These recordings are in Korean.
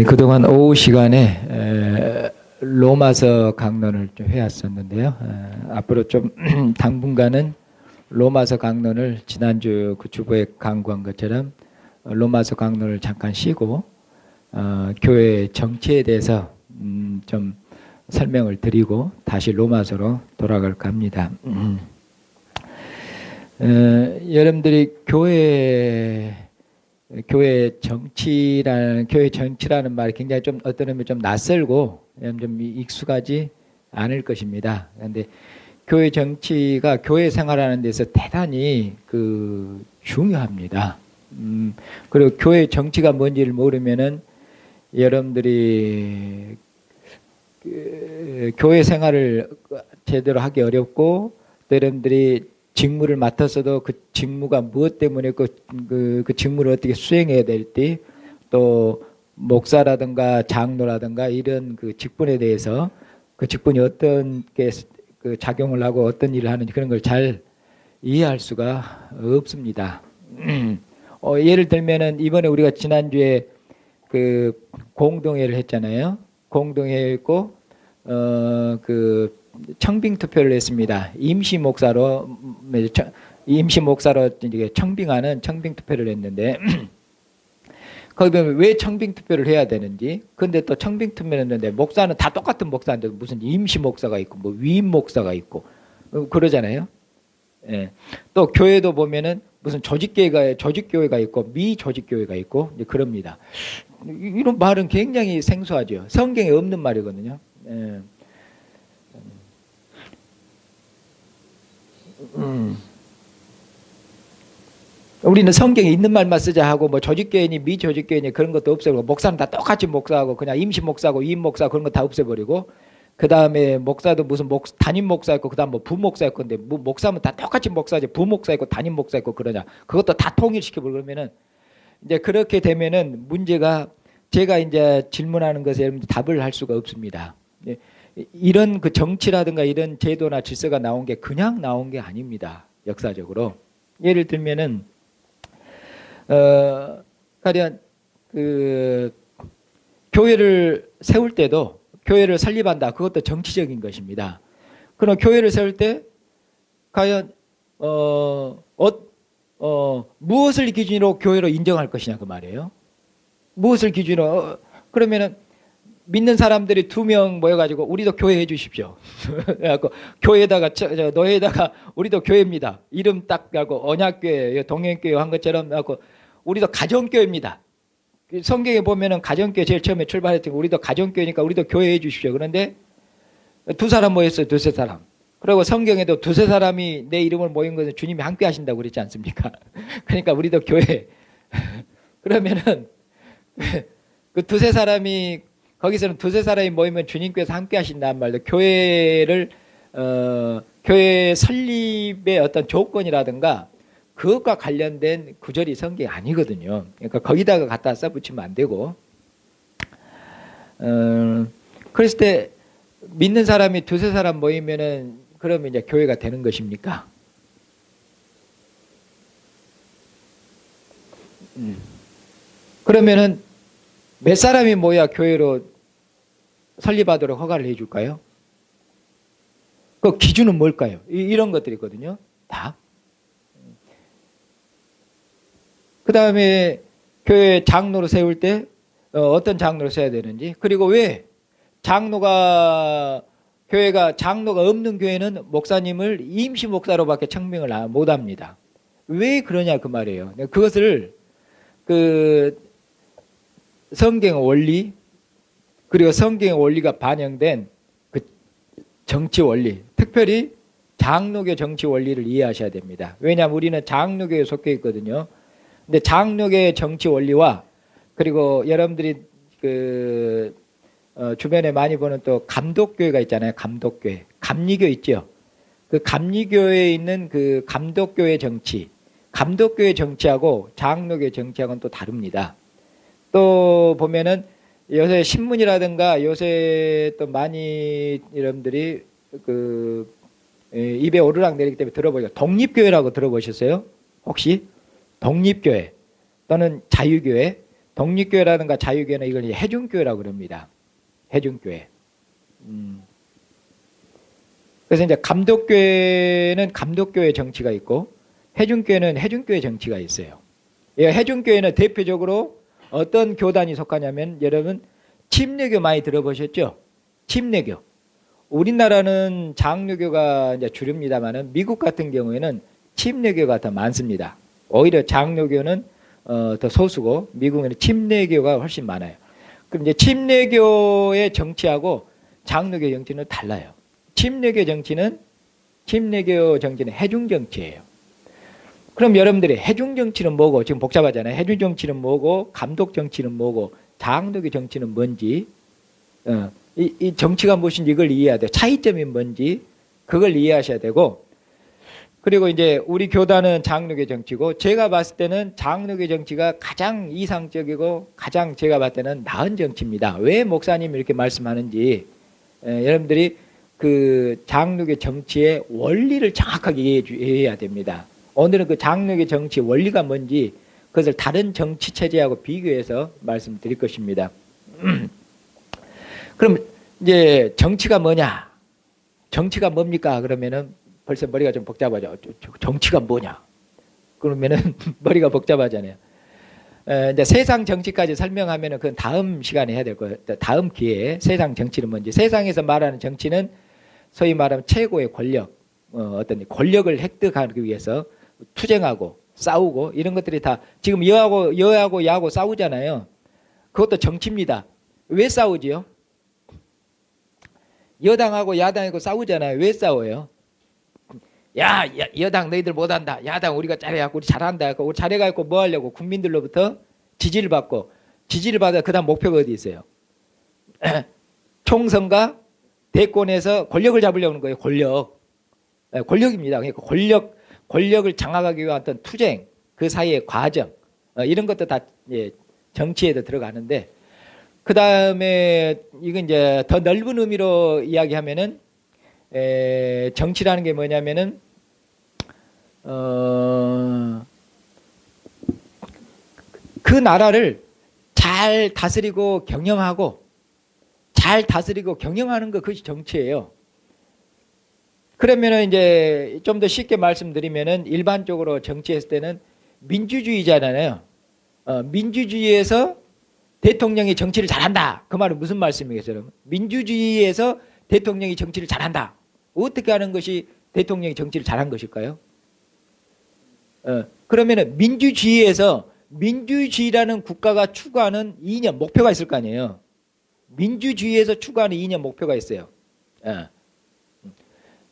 그동안 오후 시간에 로마서 강론을 좀 해왔었는데요. 앞으로 좀 당분간은 로마서 강론을 지난주 그 주보에 강구한 것처럼 로마서 강론을 잠깐 쉬고 교회 정치에 대해서 좀 설명을 드리고 다시 로마서로 돌아갈까 합니다. 여러분들이 교회 정치라는 말이 굉장히 좀 어떤 의미 좀 낯설고 좀 익숙하지 않을 것입니다. 그런데 교회 정치가 교회 생활하는 데서 대단히 중요합니다. 그리고 교회 정치가 뭔지를 모르면은 여러분들이 교회 생활을 제대로 하기 어렵고, 또 여러분들이 직무를 맡았어도 그 직무가 무엇 때문에 그 직무를 어떻게 수행해야 될지, 또 목사라든가 장로라든가 이런 그 직분에 대해서 그 직분이 어떤 게 그 작용을 하고 어떤 일을 하는지 그런 걸 잘 이해할 수가 없습니다. 예를 들면은 이번에 우리가 지난주에 그 공동회를 했잖아요. 공동회였고 청빙 투표를 했습니다. 임시 목사로 이제 청빙하는 청빙 투표를 했는데 거기 보면 왜 청빙 투표를 해야 되는지. 근데 또 청빙 투표를 했는데 목사는 다 똑같은 목사인데 무슨 임시 목사가 있고 뭐 위임 목사가 있고 그러잖아요. 예. 또 교회도 보면은 무슨 조직교회가 있고 미조직교회가 있고 이제 그럽니다. 이런 말은 굉장히 생소하죠. 성경에 없는 말이거든요. 예. 우리는 성경에 있는 말만 쓰자 하고 뭐 조직교회니 미조직교회니 그런 것도 없애버리고, 목사는 다 똑같이 목사하고 그냥 임시 목사고 위임 목사 그런 거 다 없애버리고, 그 다음에 목사도 무슨 담임 목사 있고 그 다음 뭐 부목사 있고, 근데 뭐 목사면 다 똑같이 목사지 부목사 있고 담임 목사 있고 그러냐, 그것도 다 통일시켜버리고. 그러면은 이제 그렇게 되면은 문제가, 제가 이제 질문하는 것에 여러분들 답을 할 수가 없습니다. 이런 그 정치라든가 이런 제도나 질서가 나온 게 그냥 나온 게 아닙니다. 역사적으로. 예를 들면은 가령 교회를 세울 때도, 교회를 설립한다, 그것도 정치적인 것입니다. 그럼 교회를 세울 때 과연 무엇을 기준으로 교회로 인정할 것이냐 그 말이에요. 무엇을 기준으로. 그러면은 믿는 사람들이 2명 모여가지고 우리도 교회 해주십시오. 그래갖고 교회에다가 너희에다가 우리도 교회입니다. 이름 딱 하고 언약교회, 동행교회 한 것처럼 하고 우리도 가정교회입니다. 성경에 보면은 가정교회 제일 처음에 출발했던 우리도 가정교회니까 우리도 교회 해주십시오. 그런데 2사람 모였어요. 2-3사람. 그리고 성경에도 2-3사람이 내 이름을 모인 것은 주님이 함께 하신다고 그랬지 않습니까? 그러니까 우리도 교회. 그러면은 그 2-3사람이, 거기서는 2-3사람이 모이면 주님께서 함께 하신다는 말도, 교회 설립의 어떤 조건이라든가 그것과 관련된 구절이 성경이 아니거든요. 그러니까 거기다가 갖다 써붙이면 안 되고, 그랬을 때 믿는 사람이 2-3사람 모이면은 그러면 이제 교회가 되는 것입니까? 그러면은 몇 사람이 모여 교회로 설립하도록 허가를 해줄까요? 그 기준은 뭘까요? 이런 것들이 있거든요. 다. 그 다음에 교회 장로로 세울 때 어떤 장로로 세워야 되는지, 그리고 왜 교회가 장로가 없는 교회는 목사님을 임시 목사로밖에 청빙을 못합니다. 왜 그러냐 그 말이에요. 그것을 성경의 원리, 그리고 성경의 원리가 반영된 그 정치 원리, 특별히 장로교 정치 원리를 이해하셔야 됩니다. 왜냐하면 우리는 장로교에 속해 있거든요. 근데 장로교의 정치 원리와, 그리고 여러분들이 주변에 많이 보는 또 감독교회가 있잖아요. 감독교회, 감리교 있죠. 그 감리교회에 있는 그 감독교회 정치, 감독교회 정치하고 장로교회 정치하고는 또 다릅니다. 또 보면은 요새 신문이라든가 요새 또 많이 여러분들이 입에 오르락 내리기 때문에 들어보죠. 독립교회라고 들어보셨어요? 혹시? 독립교회. 또는 자유교회, 독립교회라든가 자유교회는 이걸 이제 해중교회라고 그럽니다. 해중교회. 그래서 이제 감독교회는 감독교회 정치가 있고 해중교회는 해중교회 정치가 있어요. 해중교회는 대표적으로 어떤 교단이 속하냐면 여러분 침례교 많이 들어보셨죠? 침례교. 우리나라는 장로교가 이제 주류입니다만은 미국 같은 경우에는 침례교가 더 많습니다. 오히려 장로교는 더 소수고 미국에는 침례교가 훨씬 많아요. 그럼 이제 침례교의 정치하고 장로교 정치는 달라요. 침례교 정치는 해중 정치예요. 그럼 여러분들이 해중 정치는 뭐고 지금 복잡하잖아요. 해중 정치는 뭐고 감독 정치는 뭐고 장로교 정치는 뭔지 이 정치가 무엇인지 이걸 이해해야 돼요. 차이점이 뭔지 그걸 이해하셔야 되고 그리고 이제 우리 교단은 장로교 정치고 제가 봤을 때는 장로교 정치가 가장 이상적이고 가장 제가 봤을 때는 나은 정치입니다. 왜 목사님이 이렇게 말씀하는지 여러분들이 그 장로교 정치의 원리를 정확하게 이해해야 됩니다. 오늘은 그 장로교 정치 원리가 뭔지 그것을 다른 정치 체제하고 비교해서 말씀드릴 것입니다. 그럼 이제 정치가 뭐냐? 정치가 뭡니까? 그러면은 벌써 머리가 좀 복잡하죠. 정치가 뭐냐? 그러면은 머리가 복잡하잖아요. 이제 세상 정치까지 설명하면은 그건 다음 시간에 해야 될 거예요. 다음 기회에 세상 정치는 뭔지. 세상에서 말하는 정치는 소위 말하면 최고의 권력, 어떤 권력을 획득하기 위해서 투쟁하고 싸우고 이런 것들이 다 지금 여하고 야하고 싸우잖아요. 그것도 정치입니다. 왜 싸우지요? 여당하고 야당하고 싸우잖아요. 왜 싸워요? 야, 여당 너희들 못한다. 야당 우리가 잘해갖고 우리 잘한다. 우리 잘해갖고 뭐 하려고 국민들로부터 지지를 받고 지지를 받아 그 다음 목표가 어디 있어요? 총선과 대권에서 권력을 잡으려고 하는 거예요. 권력입니다. 그러니까 권력을 장악하기 위한 어떤 투쟁 그 사이의 과정 이런 것도 다 정치에도 들어가는데 그 다음에 이건 이제 더 넓은 의미로 이야기하면은 정치라는 게 뭐냐면은 그 나라를 잘 다스리고 경영하는 거 그것이 정치예요. 그러면은 이제 좀 더 쉽게 말씀드리면은 일반적으로 정치했을 때는 민주주의잖아요. 민주주의에서 대통령이 정치를 잘한다. 그 말은 무슨 말씀이겠어요? 여러분? 민주주의에서 대통령이 정치를 잘한다. 어떻게 하는 것이 대통령이 정치를 잘한 것일까요? 그러면은 민주주의라는 국가가 추구하는 이념, 목표가 있을 거 아니에요. 민주주의에서 추구하는 이념, 목표가 있어요.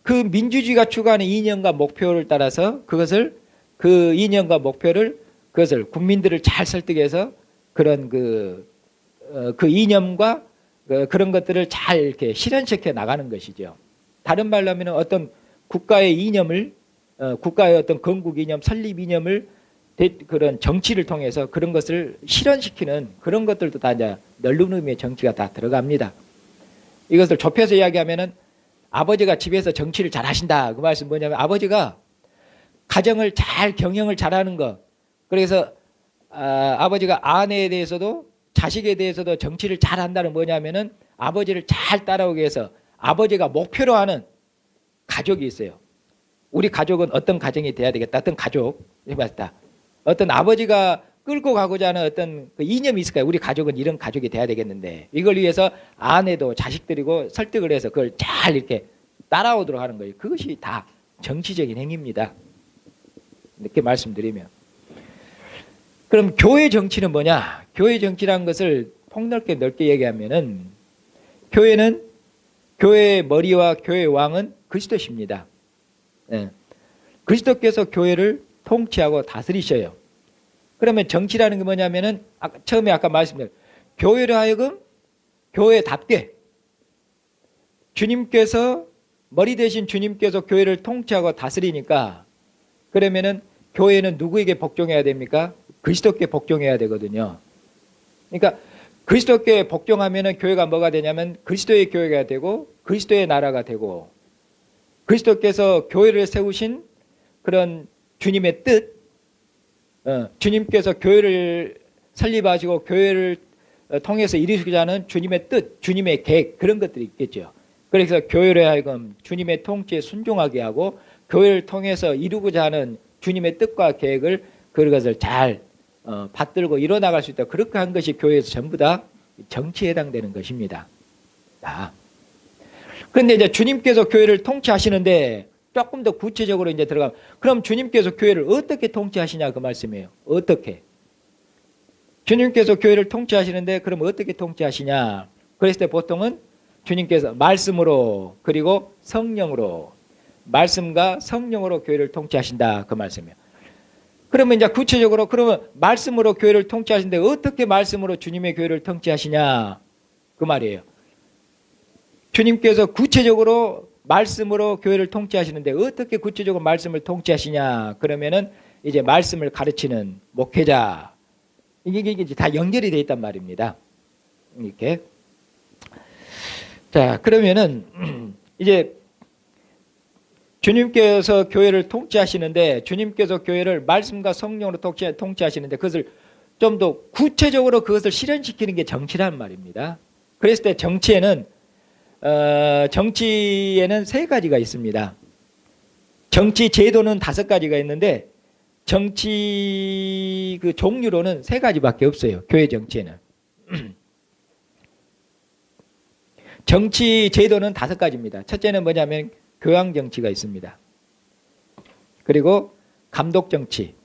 그 민주주의가 추구하는 이념과 목표를 따라서 그 이념과 목표를 그것을 국민들을 잘 설득해서 그런 그 이념과 그런 것들을 잘 이렇게 실현시켜 나가는 것이죠. 다른 말로 하면 어떤 국가의 이념을 국가의 어떤 건국 이념, 설립 이념을 그런 정치를 통해서 그런 것을 실현시키는 그런 것들도 다 이제 넓은 의미의 정치가 다 들어갑니다. 이것을 좁혀서 이야기하면은 아버지가 집에서 정치를 잘 하신다. 그 말씀 뭐냐면 아버지가 가정을 잘 경영을 잘하는 거. 그래서 아버지가 아내에 대해서도 자식에 대해서도 정치를 잘 한다는 뭐냐면은 아버지를 잘 따라오기 위해서 아버지가 목표로 하는 가족이 있어요. 우리 가족은 어떤 가정이 돼야 되겠다. 어떤 가족, 어떤 아버지가 끌고 가고자 하는 어떤 그 이념이 있을까요? 우리 가족은 이런 가족이 돼야 되겠는데 이걸 위해서 아내도 자식들이고 설득을 해서 그걸 잘 이렇게 따라오도록 하는 거예요. 그것이 다 정치적인 행위입니다. 이렇게 말씀드리면. 그럼 교회 정치는 뭐냐? 교회 정치라는 것을 폭넓게 넓게 얘기하면은 교회는 교회의 머리와 교회의 왕은 그리스도십니다. 그리스도께서 교회를 통치하고 다스리셔요. 그러면 정치라는 게 뭐냐면은 처음에 아까 말씀드린 교회로 하여금 교회답게 주님께서 머리 대신 주님께서 교회를 통치하고 다스리니까 그러면은 교회는 누구에게 복종해야 됩니까? 그리스도께 복종해야 되거든요. 그러니까 그리스도께 복종하면은 교회가 뭐가 되냐면 그리스도의 교회가 되고 그리스도의 나라가 되고 그리스도께서 교회를 세우신 그런 주님의 뜻 주님께서 교회를 설립하시고 교회를 통해서 이루시고자 하는 주님의 뜻, 주님의 계획 그런 것들이 있겠죠. 그래서 교회를 하여금 주님의 통치에 순종하게 하고 교회를 통해서 이루고자 하는 주님의 뜻과 계획을 그것을 잘 받들고 이뤄나갈 수 있다. 그렇게 한 것이 교회에서 전부 다 정치에 해당되는 것입니다. 그런데 이제 주님께서 교회를 통치하시는데 조금 더 구체적으로 이제 들어가면 그럼 주님께서 교회를 어떻게 통치하시냐 그 말씀이에요. 어떻게? 주님께서 교회를 통치하시는데 그럼 어떻게 통치하시냐? 그랬을 때 보통은 주님께서 말씀으로 그리고 성령으로 말씀과 성령으로 교회를 통치하신다 그 말씀이에요. 그러면 이제 구체적으로 그러면 말씀으로 교회를 통치하시는데 어떻게 말씀으로 주님의 교회를 통치하시냐 그 말이에요. 주님께서 구체적으로 말씀으로 교회를 통치하시는데 어떻게 구체적으로 말씀을 통치하시냐 그러면은 이제 말씀을 가르치는 목회자 이게 다 연결이 되어 있단 말입니다. 이렇게. 자, 그러면은 이제 주님께서 교회를 통치하시는데 주님께서 교회를 말씀과 성령으로 통치하시는데 그것을 좀 더 구체적으로 그것을 실현시키는 게 정치란 말입니다. 그랬을 때 정치에는 세 가지가 있습니다. 정치 제도는 5가지가 있는데 정치 그 종류로는 3가지밖에 없어요. 교회 정치에는. 정치 제도는 5가지입니다. 첫째는 뭐냐면 교황 정치가 있습니다. 그리고 감독 정치.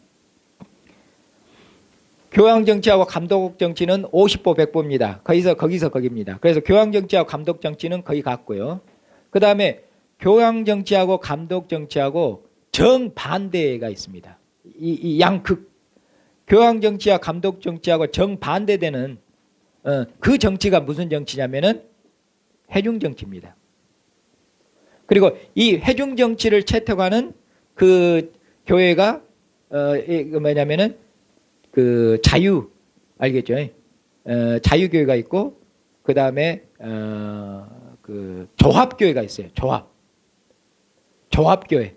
교황 정치하고 감독 정치는 50보 100보입니다. 거기서 거기입니다. 그래서 교황 정치하고 감독 정치는 거의 같고요. 그 다음에 교황 정치하고 감독 정치하고 정반대가 있습니다. 이 양극. 교황 정치와 감독 정치하고 정반대되는 그 정치가 무슨 정치냐면은 회중 정치입니다. 그리고 이 회중 정치를 채택하는 그 교회가 뭐냐면은 그 자유 알겠죠? 자유교회가 있고 그 다음에 그 조합교회가 있어요. 조합교회.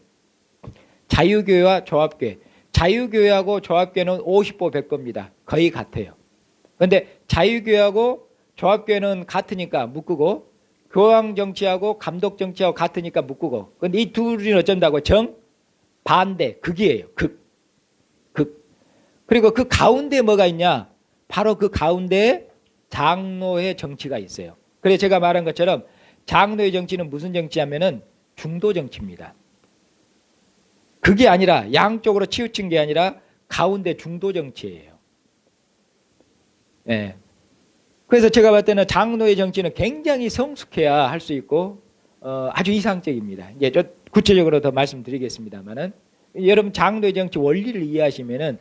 자유교회와 조합교회. 자유교회하고 조합교회는 50보 100보입니다. 거의 같아요. 그런데 자유교회하고 조합교회는 같으니까 묶고 교황 정치하고 감독 정치하고 같으니까 묶고 그런데 이 둘이 어쩐다고 정반대 극이에요. 극. 그리고 그 가운데 뭐가 있냐? 바로 그 가운데에 장로의 정치가 있어요. 그래서 제가 말한 것처럼 장로의 정치는 무슨 정치냐면은 중도 정치입니다. 그게 아니라 양쪽으로 치우친 게 아니라 가운데 중도 정치예요. 예. 그래서 제가 봤을 때는 장로의 정치는 굉장히 성숙해야 할 수 있고 아주 이상적입니다. 이제 구체적으로 더 말씀드리겠습니다만은 여러분 장로의 정치 원리를 이해하시면은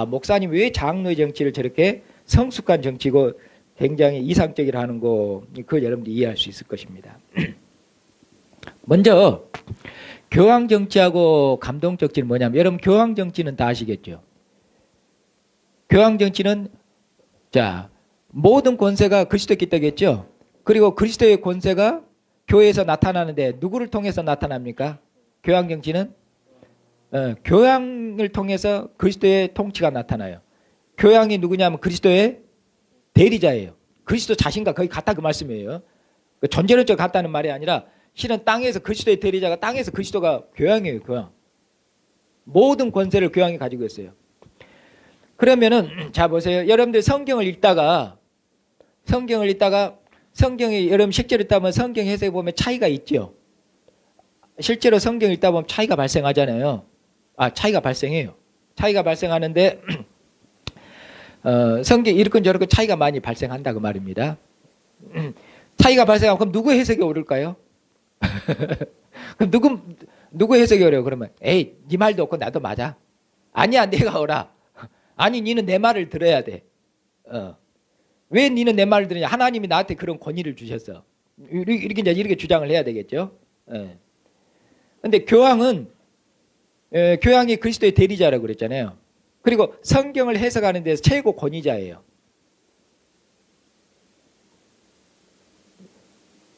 목사님 왜 장로의 정치를 저렇게 성숙한 정치고 굉장히 이상적이라 하는 거 그걸 여러분들이 이해할 수 있을 것입니다. 먼저 교황 정치하고 감독 정치는 뭐냐면 여러분 교황 정치는 다 아시겠죠? 교황 정치는 자 모든 권세가 그리스도께 있다겠죠? 그리고 그리스도의 권세가 교회에서 나타나는데 누구를 통해서 나타납니까? 교황 정치는 교황을 통해서 그리스도의 통치가 나타나요. 교황이 누구냐면 그리스도의 대리자예요. 그리스도 자신과 거의 같다 그 말씀이에요. 존재론적 같다는 말이 아니라 실은 땅에서 그리스도의 대리자가 땅에서 그리스도가 교황이에요. 교황. 모든 권세를 교황이 가지고 있어요. 그러면은 자 보세요. 여러분들 성경을 읽다가 성경이 여러분 실제로 읽다 보면 성경 해석에 보면 차이가 있죠. 실제로 성경 읽다 보면 차이가 발생하잖아요. 차이가 발생해요. 차이가 발생하는데 성경 이렇건 저렇건 차이가 많이 발생한다 그 말입니다. 차이가 발생하면 그럼 누구 해석이 옳을까요? 그럼 누구 해석이 옳아요? 그러면 에이 네 말도 없고 나도 맞아. 아니야 내가 옳아. 아니 니는 내 말을 들어야 돼. 왜 니는 내 말을 들으냐? 하나님이 나한테 그런 권위를 주셨어. 이렇게 주장을 해야 되겠죠. 근데 교황이 그리스도의 대리자라고 그랬잖아요. 그리고 성경을 해석하는 데서 최고 권위자예요.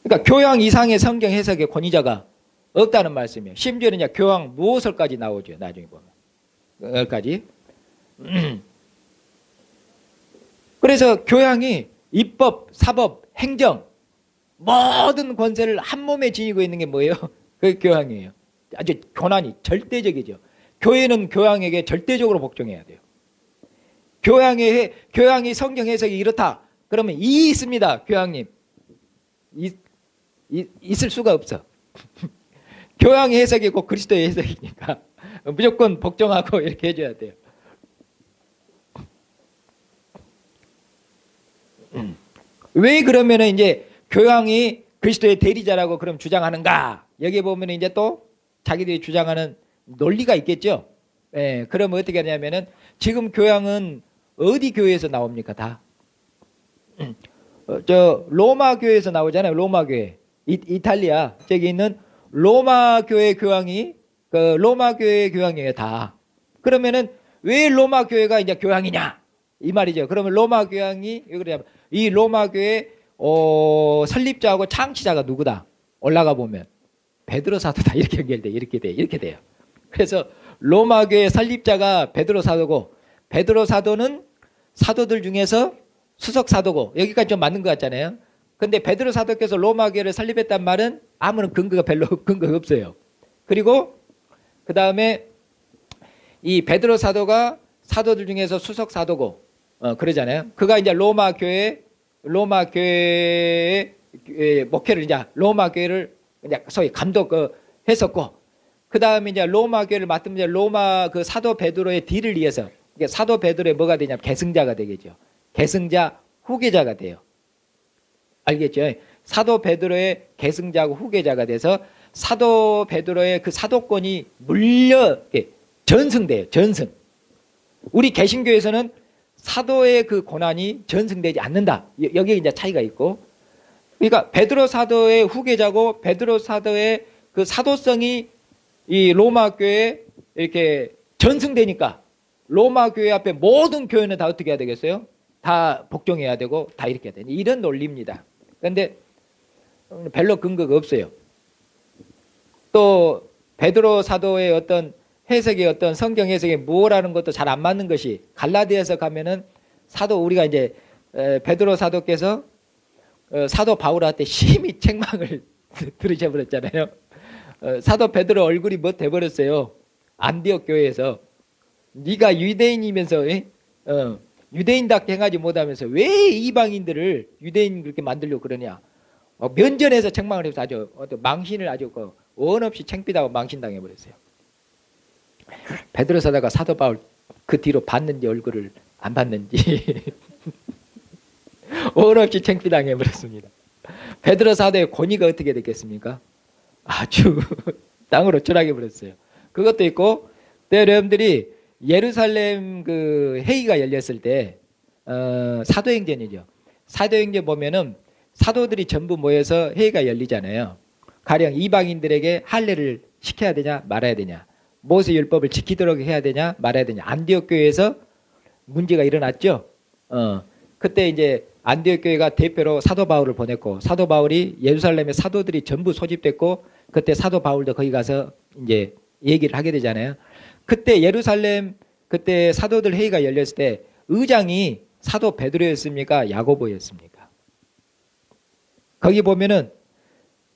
그러니까 교황 이상의 성경 해석의 권위자가 없다는 말씀이에요. 심지어는 교황 무호설까지 나오죠. 나중에 보면. 여기까지. 그래서 교황이 입법, 사법, 행정 모든 권세를 한 몸에 지니고 있는 게 뭐예요? 그 교황이에요. 아주 권한이 절대적이죠. 교회는 교황에게 절대적으로 복종해야 돼요. 교황이 성경 해석이 이렇다. 그러면 이 있습니다. 교황님. 있을 수가 없어. 교황의 해석이 꼭 그리스도의 해석이니까 무조건 복종하고 이렇게 해줘야 돼요. 왜 그러면은 이제 교황이 그리스도의 대리자라고 그럼 주장하는가? 여기 보면 이제 또 자기들이 주장하는 논리가 있겠죠. 예, 그러면 어떻게 하냐면은 지금 교황은 어디 교회에서 나옵니까? 다. 저 로마 교회에서 나오잖아요. 로마 교회. 이탈리아 저기 있는 로마 교회 교황이 그 로마 교회 교황이에요. 다. 그러면은 왜 로마 교회가 이제 교황이냐? 이 말이죠. 그러면 로마 교황이 왜 그러냐면 이 로마 교회 설립자하고 창시자가 누구다? 올라가 보면 베드로 사도다. 이렇게 연결돼. 이렇게 돼요. 그래서 로마 교회 설립자가 베드로 사도고 베드로 사도는 사도들 중에서 수석 사도고 여기까지 좀 맞는 것 같잖아요. 근데 베드로 사도께서 로마 교회를 설립했단 말은 아무런 별로 근거가 없어요. 그리고 그 다음에 이 베드로 사도가 사도들 중에서 수석 사도고 그러잖아요. 그가 이제 로마 교회의 목회를 이제 로마 교회를 이제 소위 감독했었고 그 다음에 이제 로마 교회를 맡으면 이제 로마 그 사도 베드로의 뒤를 이어서 사도 베드로의 뭐가 되냐면 계승자가 되겠죠. 계승자 후계자가 돼요. 알겠죠? 사도 베드로의 계승자고 후계자가 돼서 사도 베드로의 그 사도권이 전승돼요. 전승. 우리 개신교에서는 사도의 그 고난이 전승되지 않는다. 여기에 이제 차이가 있고. 그러니까 베드로 사도의 후계자고 베드로 사도의 그 사도성이 이 로마 교회에 이렇게 전승되니까 로마 교회 앞에 모든 교회는 다 어떻게 해야 되겠어요? 다 복종해야 되고 다 이렇게 해야 되는 이런 논리입니다. 그런데 별로 근거가 없어요. 또 베드로 사도의 어떤 해석이 어떤 성경 해석이 뭐라는 것도 잘 안 맞는 것이 갈라디아서 가면은 사도 우리가 이제 베드로 사도께서 사도 바울한테 심히 책망을 들으셔버렸잖아요. 사도 베드로 얼굴이 뭐 돼버렸어요. 안디옥 교회에서 네가 유대인이면서 유대인답게 행하지 못하면서 왜 이방인들을 유대인 그렇게 만들려고 그러냐. 면전에서 책망을 해서 아주 망신을 아주 원 없이 창피하고 망신당해버렸어요. 베드로 사도가 사도 바울 그 뒤로 봤는지 얼굴을 안 봤는지 원 없이 창피당해버렸습니다. 베드로 사도의 권위가 어떻게 됐겠습니까? 아주 땅으로 추락해버렸어요. 그것도 있고 또 여러분들이 예루살렘 그 회의가 열렸을 때 사도행전이죠. 사도행전 보면은 사도들이 전부 모여서 회의가 열리잖아요. 가령 이방인들에게 할례를 시켜야 되냐 말아야 되냐, 모세율법을 지키도록 해야 되냐 말아야 되냐. 안디옥 교회에서 문제가 일어났죠. 그때 이제 안디옥 교회가 대표로 사도 바울을 보냈고 사도 바울이 예루살렘에 사도들이 전부 소집됐고 그때 사도 바울도 거기 가서 이제 얘기를 하게 되잖아요. 그때 예루살렘 그때 사도들 회의가 열렸을 때 의장이 사도 베드로였습니까? 야고보였습니까? 거기 보면은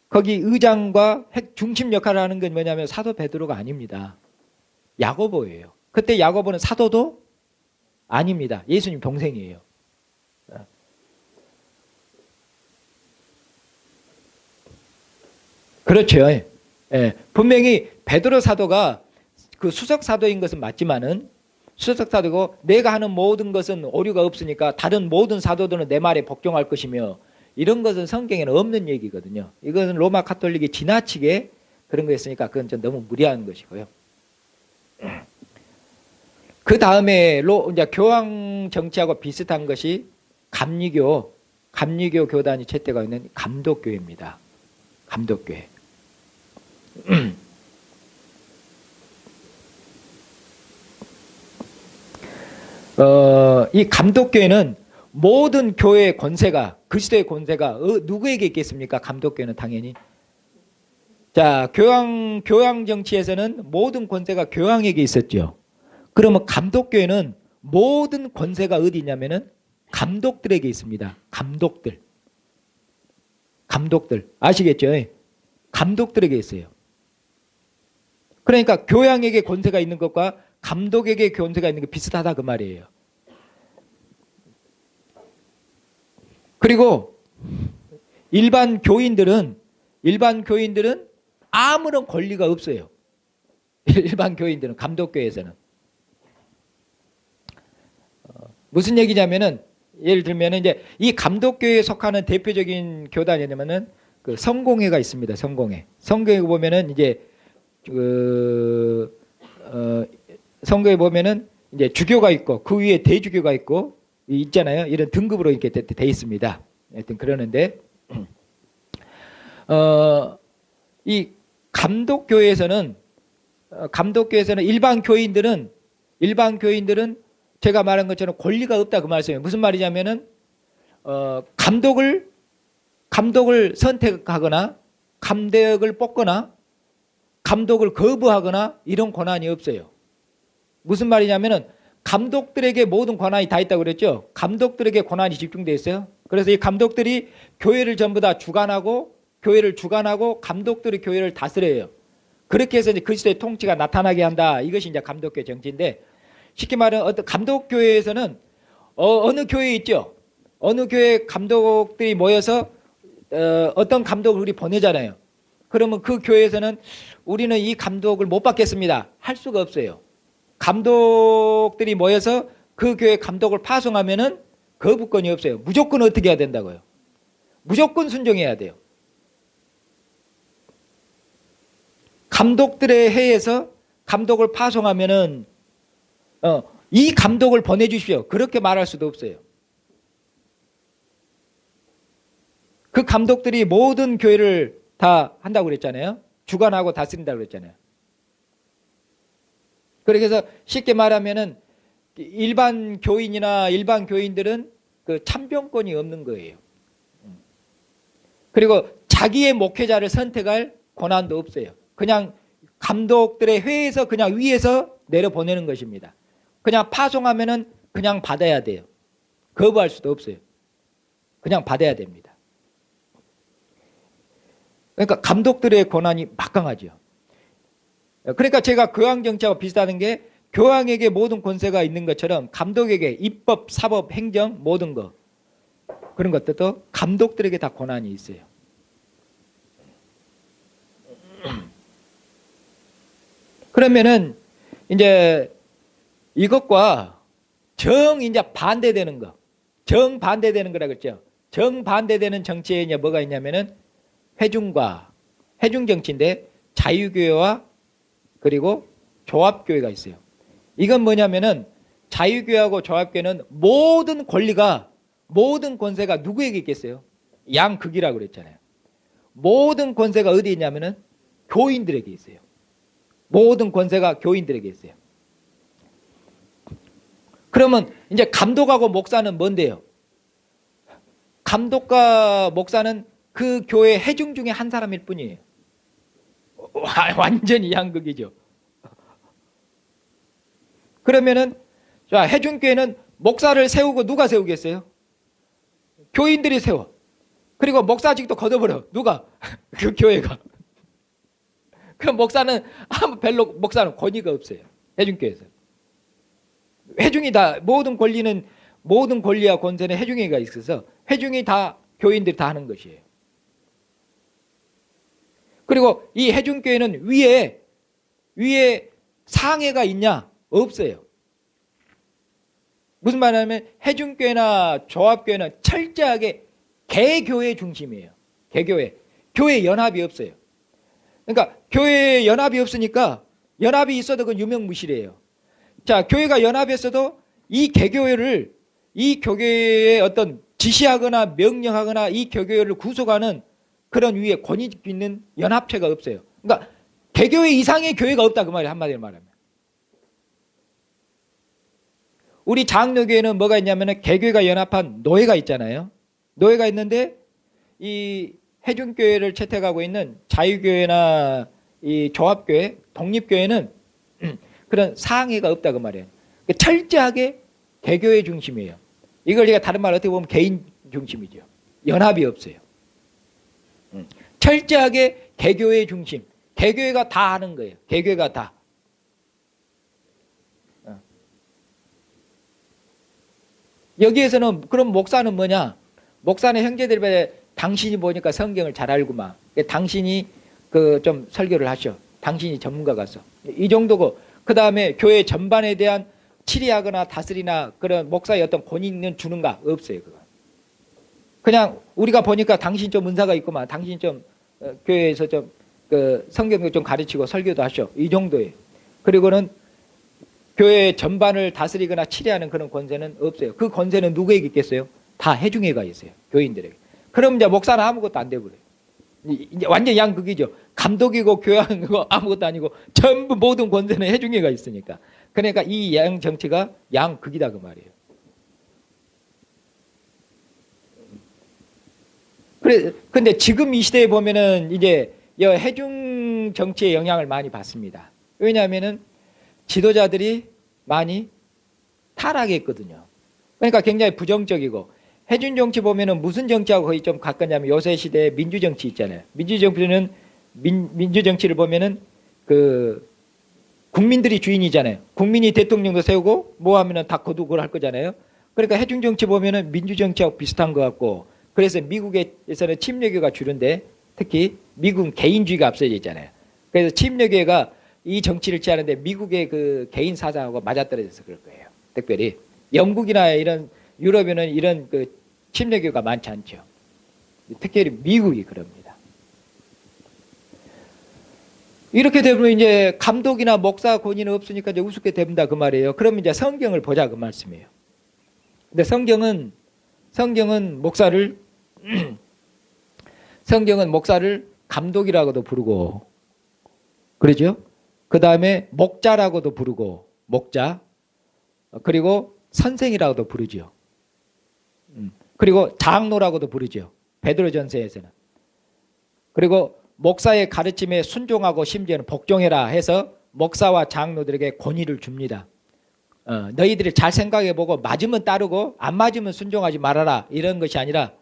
거기 의장과 중심 역할을 하는 건 뭐냐면 사도 베드로가 아닙니다. 야고보예요. 그때 야고보는 사도도 아닙니다. 예수님 동생이에요. 그렇죠. 예. 분명히 베드로 사도가 그 수석 사도인 것은 맞지만은 수석 사도고 내가 하는 모든 것은 오류가 없으니까 다른 모든 사도들은 내 말에 복종할 것이며 이런 것은 성경에는 없는 얘기거든요. 이것은 로마 카톨릭이 지나치게 그런 거였으니까 그건 좀 너무 무리한 것이고요. 그 다음에 이제 교황 정치하고 비슷한 것이 감리교 교단이 채택하고 있는 감독교회입니다. 감독교회. 이 감독교회는 모든 교회의 권세가 그리스도의 권세가 누구에게 있겠습니까? 감독교회는 당연히 자 교황 정치에서는 모든 권세가 교황에게 있었죠. 그러면 감독교회는 모든 권세가 어디 있냐면은 감독들에게 있습니다. 감독들. 아시겠죠? 감독들에게 있어요. 그러니까 교양에게 권세가 있는 것과 감독에게 권세가 있는 게 비슷하다 그 말이에요. 그리고 일반 교인들은 아무런 권리가 없어요. 일반 교인들은 감독교회에서는 무슨 얘기냐면은 예를 들면 이제 이 감독교회에 속하는 대표적인 교단이 뭐냐면은 그 성공회가 있습니다. 성공회 보면은 이제 성공회 보면은 이제 주교가 있고 그 위에 대주교가 있고 있잖아요. 이런 등급으로 이렇게 돼 있습니다. 하여튼 그러는데 이 감독교회에서는 일반 교인들은 제가 말한 것처럼 권리가 없다 그 말씀이에요. 무슨 말이냐면은 감독을 선택하거나 감독을 뽑거나 감독을 거부하거나 이런 권한이 없어요. 무슨 말이냐면은 감독들에게 모든 권한이 다 있다고 그랬죠. 감독들에게 권한이 집중되어 있어요. 그래서 이 감독들이 교회를 전부 다 주관하고 감독들이 교회를 다스려요. 그렇게 해서 이제 그리스도의 통치가 나타나게 한다. 이것이 이제 감독교회 정치인데, 쉽게 말하면 어떤 감독교회에서는 어느 교회 있죠. 어느 교회 감독들이 모여서 어떤 감독을 우리 보내잖아요. 그러면 그 교회에서는 우리는 이 감독을 못 받겠습니다. 할 수가 없어요. 감독들이 모여서 그 교회 감독을 파송하면은 거부권이 없어요. 무조건 어떻게 해야 된다고요? 무조건 순종해야 돼요. 감독들의 회에서 감독을 파송하면은 이 감독을 보내주십시오. 그렇게 말할 수도 없어요. 그 감독들이 모든 교회를 다 한다고 그랬잖아요. 주관하고 다스린다고 그랬잖아요. 그래서 쉽게 말하면은 일반 교인이나 일반 교인들은 그 참변권이 없는 거예요. 그리고 자기의 목회자를 선택할 권한도 없어요. 그냥 감독들의 회에서 그냥 위에서 내려보내는 것입니다. 그냥 파송하면은 그냥 받아야 돼요. 거부할 수도 없어요. 그냥 받아야 됩니다. 그러니까 감독들의 권한이 막강하죠. 그러니까 제가 교황 정치하고 비슷하는 게 교황에게 모든 권세가 있는 것처럼 감독에게 입법, 사법, 행정 모든 것 그런 것들도 감독들에게 다 권한이 있어요. 그러면은 이제 이것과 이제 반대되는 거, 정반대되는 거라 그랬죠. 정반대되는 정치에 이제 뭐가 있냐면은 회중 정치인데 자유교회와 그리고 조합교회가 있어요. 이건 뭐냐면은 자유교회하고 조합교회는 모든 권세가 누구에게 있겠어요? 양극이라고 그랬잖아요. 모든 권세가 어디 있냐면은 교인들에게 있어요. 모든 권세가 교인들에게 있어요. 그러면 이제 감독하고 목사는 뭔데요? 감독과 목사는 그 교회 회중 중에 한 사람일 뿐이에요. 완전히 양극이죠. 그러면은 자, 회중교회는 목사를 세우고 누가 세우겠어요? 교인들이 세워. 그리고 목사직도 걷어버려. 누가? 그 교회가. 그럼 목사는 목사는 권위가 없어요. 회중교회에서. 회중이 다 모든 권리와 권세는 회중회가 있어서 회중이 다 교인들이 다 하는 것이에요. 그리고 이 회중교회는 위에 상회가 있냐? 없어요. 무슨 말이냐면 회중교회나 조합교회는 철저하게 개교회 중심이에요. 개교회. 교회 연합이 없어요. 그러니까 교회 연합이 없으니까 연합이 있어도 그건 유명무실이에요. 자, 교회가 연합했어도 이 개교회를 이 교회에 어떤 지시하거나 명령하거나 이 개교회를 구속하는 그런 위에 권위 있는 연합체가 없어요. 그러니까 개교회 이상의 교회가 없다 그 말이에요. 한마디로 말하면. 우리 장로교회는 뭐가 있냐면 개교회가 연합한 노회가 있잖아요. 노회가 있는데 이 회중교회를 채택하고 있는 자유교회나 이 조합교회, 독립교회는 그런 상회가 없다 그 말이에요. 철저하게 개교의 중심이에요. 이걸 제가 다른 말 어떻게 보면 개인 중심이죠. 연합이 없어요. 철저하게 개교의 중심. 개교회가 다 하는 거예요. 개교회가 다. 여기에서는 그럼 목사는 뭐냐? 목사는 형제들에 당신이 보니까 성경을 잘 알구만. 당신이 그 좀 설교를 하셔. 당신이 전문가 가서. 이 정도고 그 다음에 교회 전반에 대한 치리하거나 다스리나 그런 목사의 어떤 권위는 주는가? 없어요. 그거. 그냥 우리가 보니까 당신 좀 은사가 있구만. 당신 좀 교회에서 좀 그 성경도 좀 가르치고 설교도 하셔. 이 정도예요. 그리고는 교회 전반을 다스리거나 치리하는 그런 권세는 없어요. 그 권세는 누구에게 있겠어요? 다 회중회가 있어요. 교인들에게. 그럼 이제 목사는 아무것도 안 돼버려요. 이제 완전 양극이죠. 감독이고 교회하는 거 아무것도 아니고 전부 모든 권세는 회중회가 있으니까. 그러니까 이 양 정치가 양극이다 그 말이에요. 그래, 근데 지금 이 시대에 보면은 이제 회중 정치의 영향을 많이 받습니다. 왜냐하면은 지도자들이 많이 타락했거든요. 그러니까 굉장히 부정적이고 회중 정치 보면은 무슨 정치하고 거의 좀 가깝냐면 요새 시대에 민주 정치 있잖아요. 민주 정치는 민주 정치를 보면은 그 국민들이 주인이잖아요. 국민이 대통령도 세우고 뭐 하면은 다 거두고 할 거잖아요. 그러니까 회중 정치 보면은 민주 정치하고 비슷한 것 같고 그래서 미국에서는 침례교가 주는데 특히 미국은 개인주의가 앞서져 있잖아요. 그래서 침례교가 이 정치를 취하는데 미국의 그 개인 사상하고 맞아떨어져서 그럴 거예요. 특별히 영국이나 이런 유럽에는 이런 그 침례교가 많지 않죠. 특히 미국이 그럽니다. 이렇게 되면 이제 감독이나 목사 권위는 없으니까 이제 우습게 됩니다 그 말이에요. 그러면 이제 성경을 보자 그 말씀이에요. 근데 성경은 목사를 감독이라고도 부르고 그러죠. 그 다음에 목자라고도 부르고 목자 그리고 선생이라고도 부르죠. 그리고 장로라고도 부르죠. 베드로전서에서는. 그리고 목사의 가르침에 순종하고 심지어는 복종해라 해서 목사와 장로들에게 권위를 줍니다. 너희들이 잘 생각해보고 맞으면 따르고 안 맞으면 순종하지 말아라 이런 것이 아니라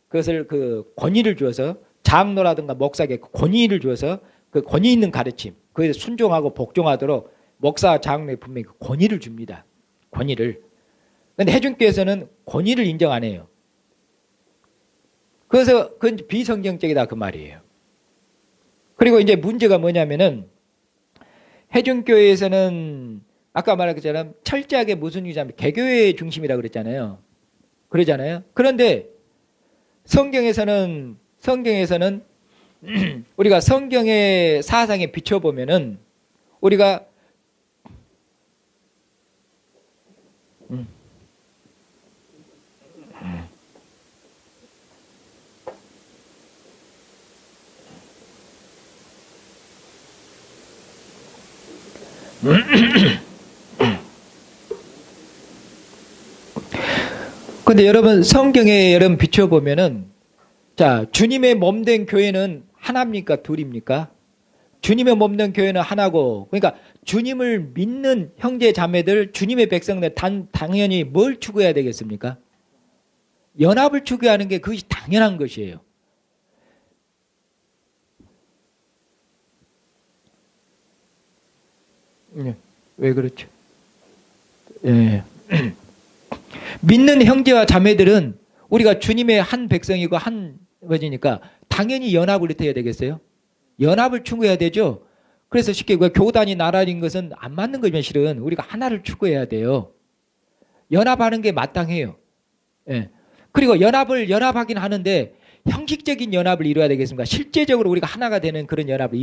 그것을 그 권위를 주어서 장로라든가 목사에게 권위를 주어서 그 권위 있는 가르침 그에 순종하고 복종하도록 목사 장로에 분명히 권위를 줍니다. 권위를. 그런데 회중교에서는 권위를 인정 안 해요. 그래서 그건 비성경적이다 그 말이에요. 그리고 이제 문제가 뭐냐면은 회중교회에서는 아까 말한 것처럼 철저하게 무슨 유지하면 개교회 중심이라고 그랬잖아요. 그러잖아요. 그런데 성경에서는 우리가 성경의 사상에 비춰보면은 우리가 근데 여러분 성경에 여러분 비춰보면은 자 주님의 몸된 교회는 하나입니까 둘입니까? 주님의 몸된 교회는 하나고 그러니까 주님을 믿는 형제 자매들 주님의 백성들 당연히 뭘 추구해야 되겠습니까? 연합을 추구하는 게 그것이 당연한 것이에요. 왜 그렇죠? 예. 믿는 형제와 자매들은 우리가 주님의 한 백성이고 한 것이니까 당연히 연합을 어떻게 해야 되겠어요? 연합을 추구해야 되죠. 그래서 쉽게 교단이 나란인 것은 안 맞는 거지만 실은 우리가 하나를 추구해야 돼요. 연합하는 게 마땅해요. 예. 그리고 연합하긴 하는데 형식적인 연합을 이루어야 되겠습니까? 실제적으로 우리가 하나가 되는 그런 연합을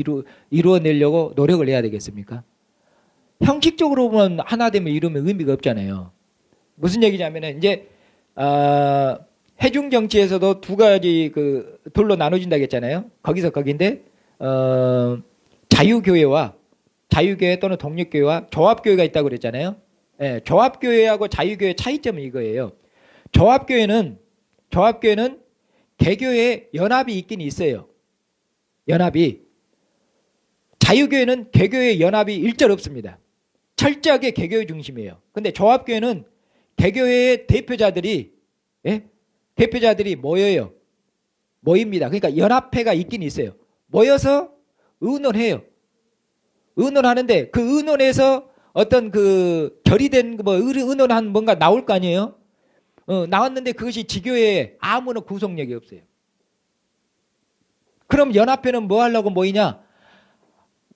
이루어내려고 노력을 해야 되겠습니까? 형식적으로 보면 하나 되면 이루면 의미가 없잖아요. 무슨 얘기냐면은 이제 회중 정치에서도 두 가지 그 돌로 나눠진다고 했잖아요. 거기서 거기인데 자유교회 또는 독립교회와 조합교회가 있다고 그랬잖아요. 예, 조합교회하고 자유교회 차이점은 이거예요. 조합교회는 개교회 연합이 있긴 있어요. 연합이. 자유교회는 개교회 연합이 일절 없습니다. 철저하게 개교회 중심이에요. 근데 조합교회는 개교회의 대표자들이, 예? 대표자들이 모여요. 모입니다. 그러니까 연합회가 있긴 있어요. 모여서 의논해요. 의논하는데 그 의논에서 어떤 그 결의된 뭐 의논한 뭔가 나올 거 아니에요? 나왔는데 그것이 지교회에 아무런 구속력이 없어요. 그럼 연합회는 뭐 하려고 모이냐?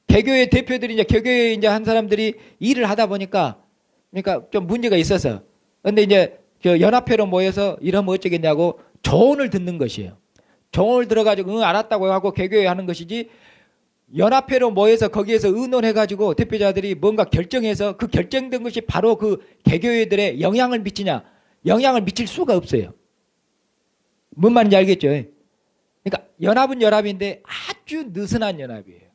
개교회 대표들이 이제 개교회 이제 한 사람들이 일을 하다 보니까 그러니까 좀 문제가 있어서 근데 이제 저 연합회로 모여서 이러면 어쩌겠냐고 조언을 듣는 것이에요. 조언을 들어가지고 응 알았다고 하고 개교회 하는 것이지 연합회로 모여서 거기에서 의논해가지고 대표자들이 뭔가 결정해서 그 결정된 것이 바로 그 개교회들의 영향을 미치냐? 영향을 미칠 수가 없어요. 뭔 말인지 알겠죠? 그러니까 연합은 연합인데 아주 느슨한 연합이에요.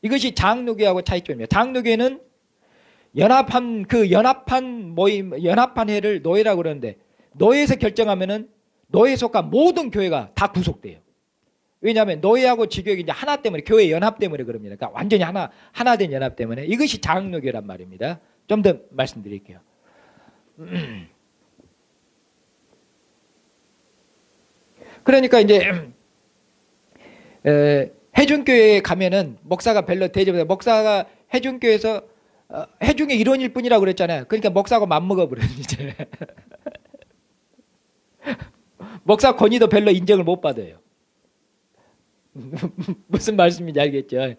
이것이 장로교하고 차이점이에요. 장로교는 연합한 모임, 연합한 회를 노예라고 그러는데 노예에서 결정하면은 노예에 속한 모든 교회가 다 구속돼요. 왜냐하면 노예하고 지교회가 이제 하나 때문에 교회 연합 때문에 그럽니다. 그러니까 완전히 하나된 연합 때문에 이것이 장로교란 말입니다. 좀 더 말씀드릴게요. 그러니까 이제 해중교회에 가면은 목사가 별로 대접해요. 목사가 해중교회에서 해중의 일원일 뿐이라고 그랬잖아요. 그러니까 목사하고 맞먹어버려요. 이제 목사 권위도 별로 인정을 못 받아요. 무슨 말씀인지 알겠죠?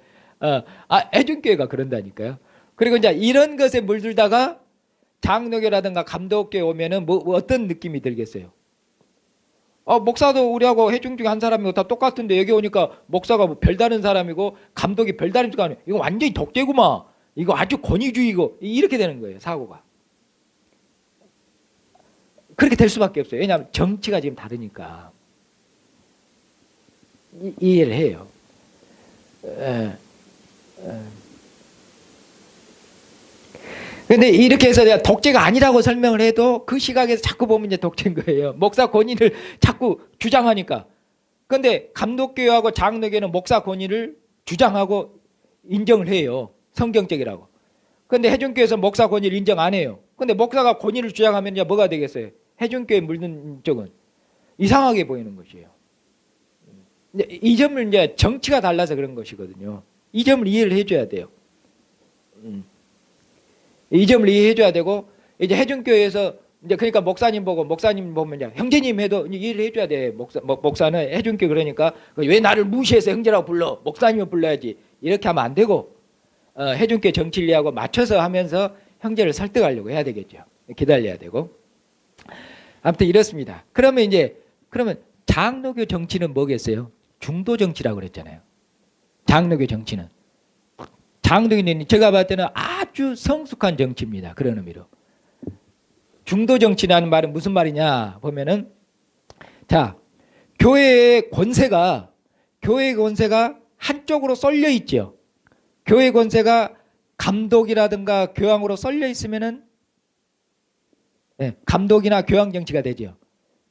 해중교회가 그런다니까요. 그리고 이제 이런 것에 물들다가 장로교라든가 감독교회 오면은 뭐 어떤 느낌이 들겠어요? 목사도 우리하고 해중 중에 한 사람이고 다 똑같은데 여기 오니까 목사가 뭐 별다른 사람이고 감독이 별다른 사람이고 이거 완전히 독재구만. 이거 아주 권위주의고 이렇게 되는 거예요. 사고가. 그렇게 될 수밖에 없어요. 왜냐하면 정치가 지금 다르니까. 이해를 해요. 그런데 이렇게 해서 내가 독재가 아니라고 설명을 해도 그 시각에서 자꾸 보면 이제 독재인 거예요. 목사 권위를 자꾸 주장하니까. 그런데 감독교회하고 장로교회는 목사 권위를 주장하고 인정을 해요. 성경적이라고. 그런데 해중교회에서 목사 권위를 인정 안 해요. 그런데 목사가 권위를 주장하면 이제 뭐가 되겠어요? 해중교회 물든 쪽은 이상하게 보이는 것이에요. 이 점을 이제 정치가 달라서 그런 것이거든요. 이 점을 이해를 해줘야 돼요. 이 점을 이해해줘야 되고 이제 해중교회에서 이제 그러니까 목사님 보면 이제 형제님 해도 이해를 해줘야 돼. 목사는 해중교회 그러니까 왜 나를 무시해서 형제라고 불러? 목사님을 불러야지. 이렇게 하면 안 되고 해중교회 정치리하고 맞춰서 하면서 형제를 설득하려고 해야 되겠죠. 기다려야 되고. 아무튼 이렇습니다. 그러면 장로교 정치는 뭐겠어요? 중도 정치라고 그랬잖아요. 장로교 정치는. 장로교는 제가 봤을 때는 아주 성숙한 정치입니다. 그런 의미로. 중도 정치라는 말은 무슨 말이냐 보면은 자, 교회의 권세가 한쪽으로 쏠려 있죠. 교회 권세가 감독이라든가 교황으로 쏠려 있으면은 감독이나 교황 정치가 되죠.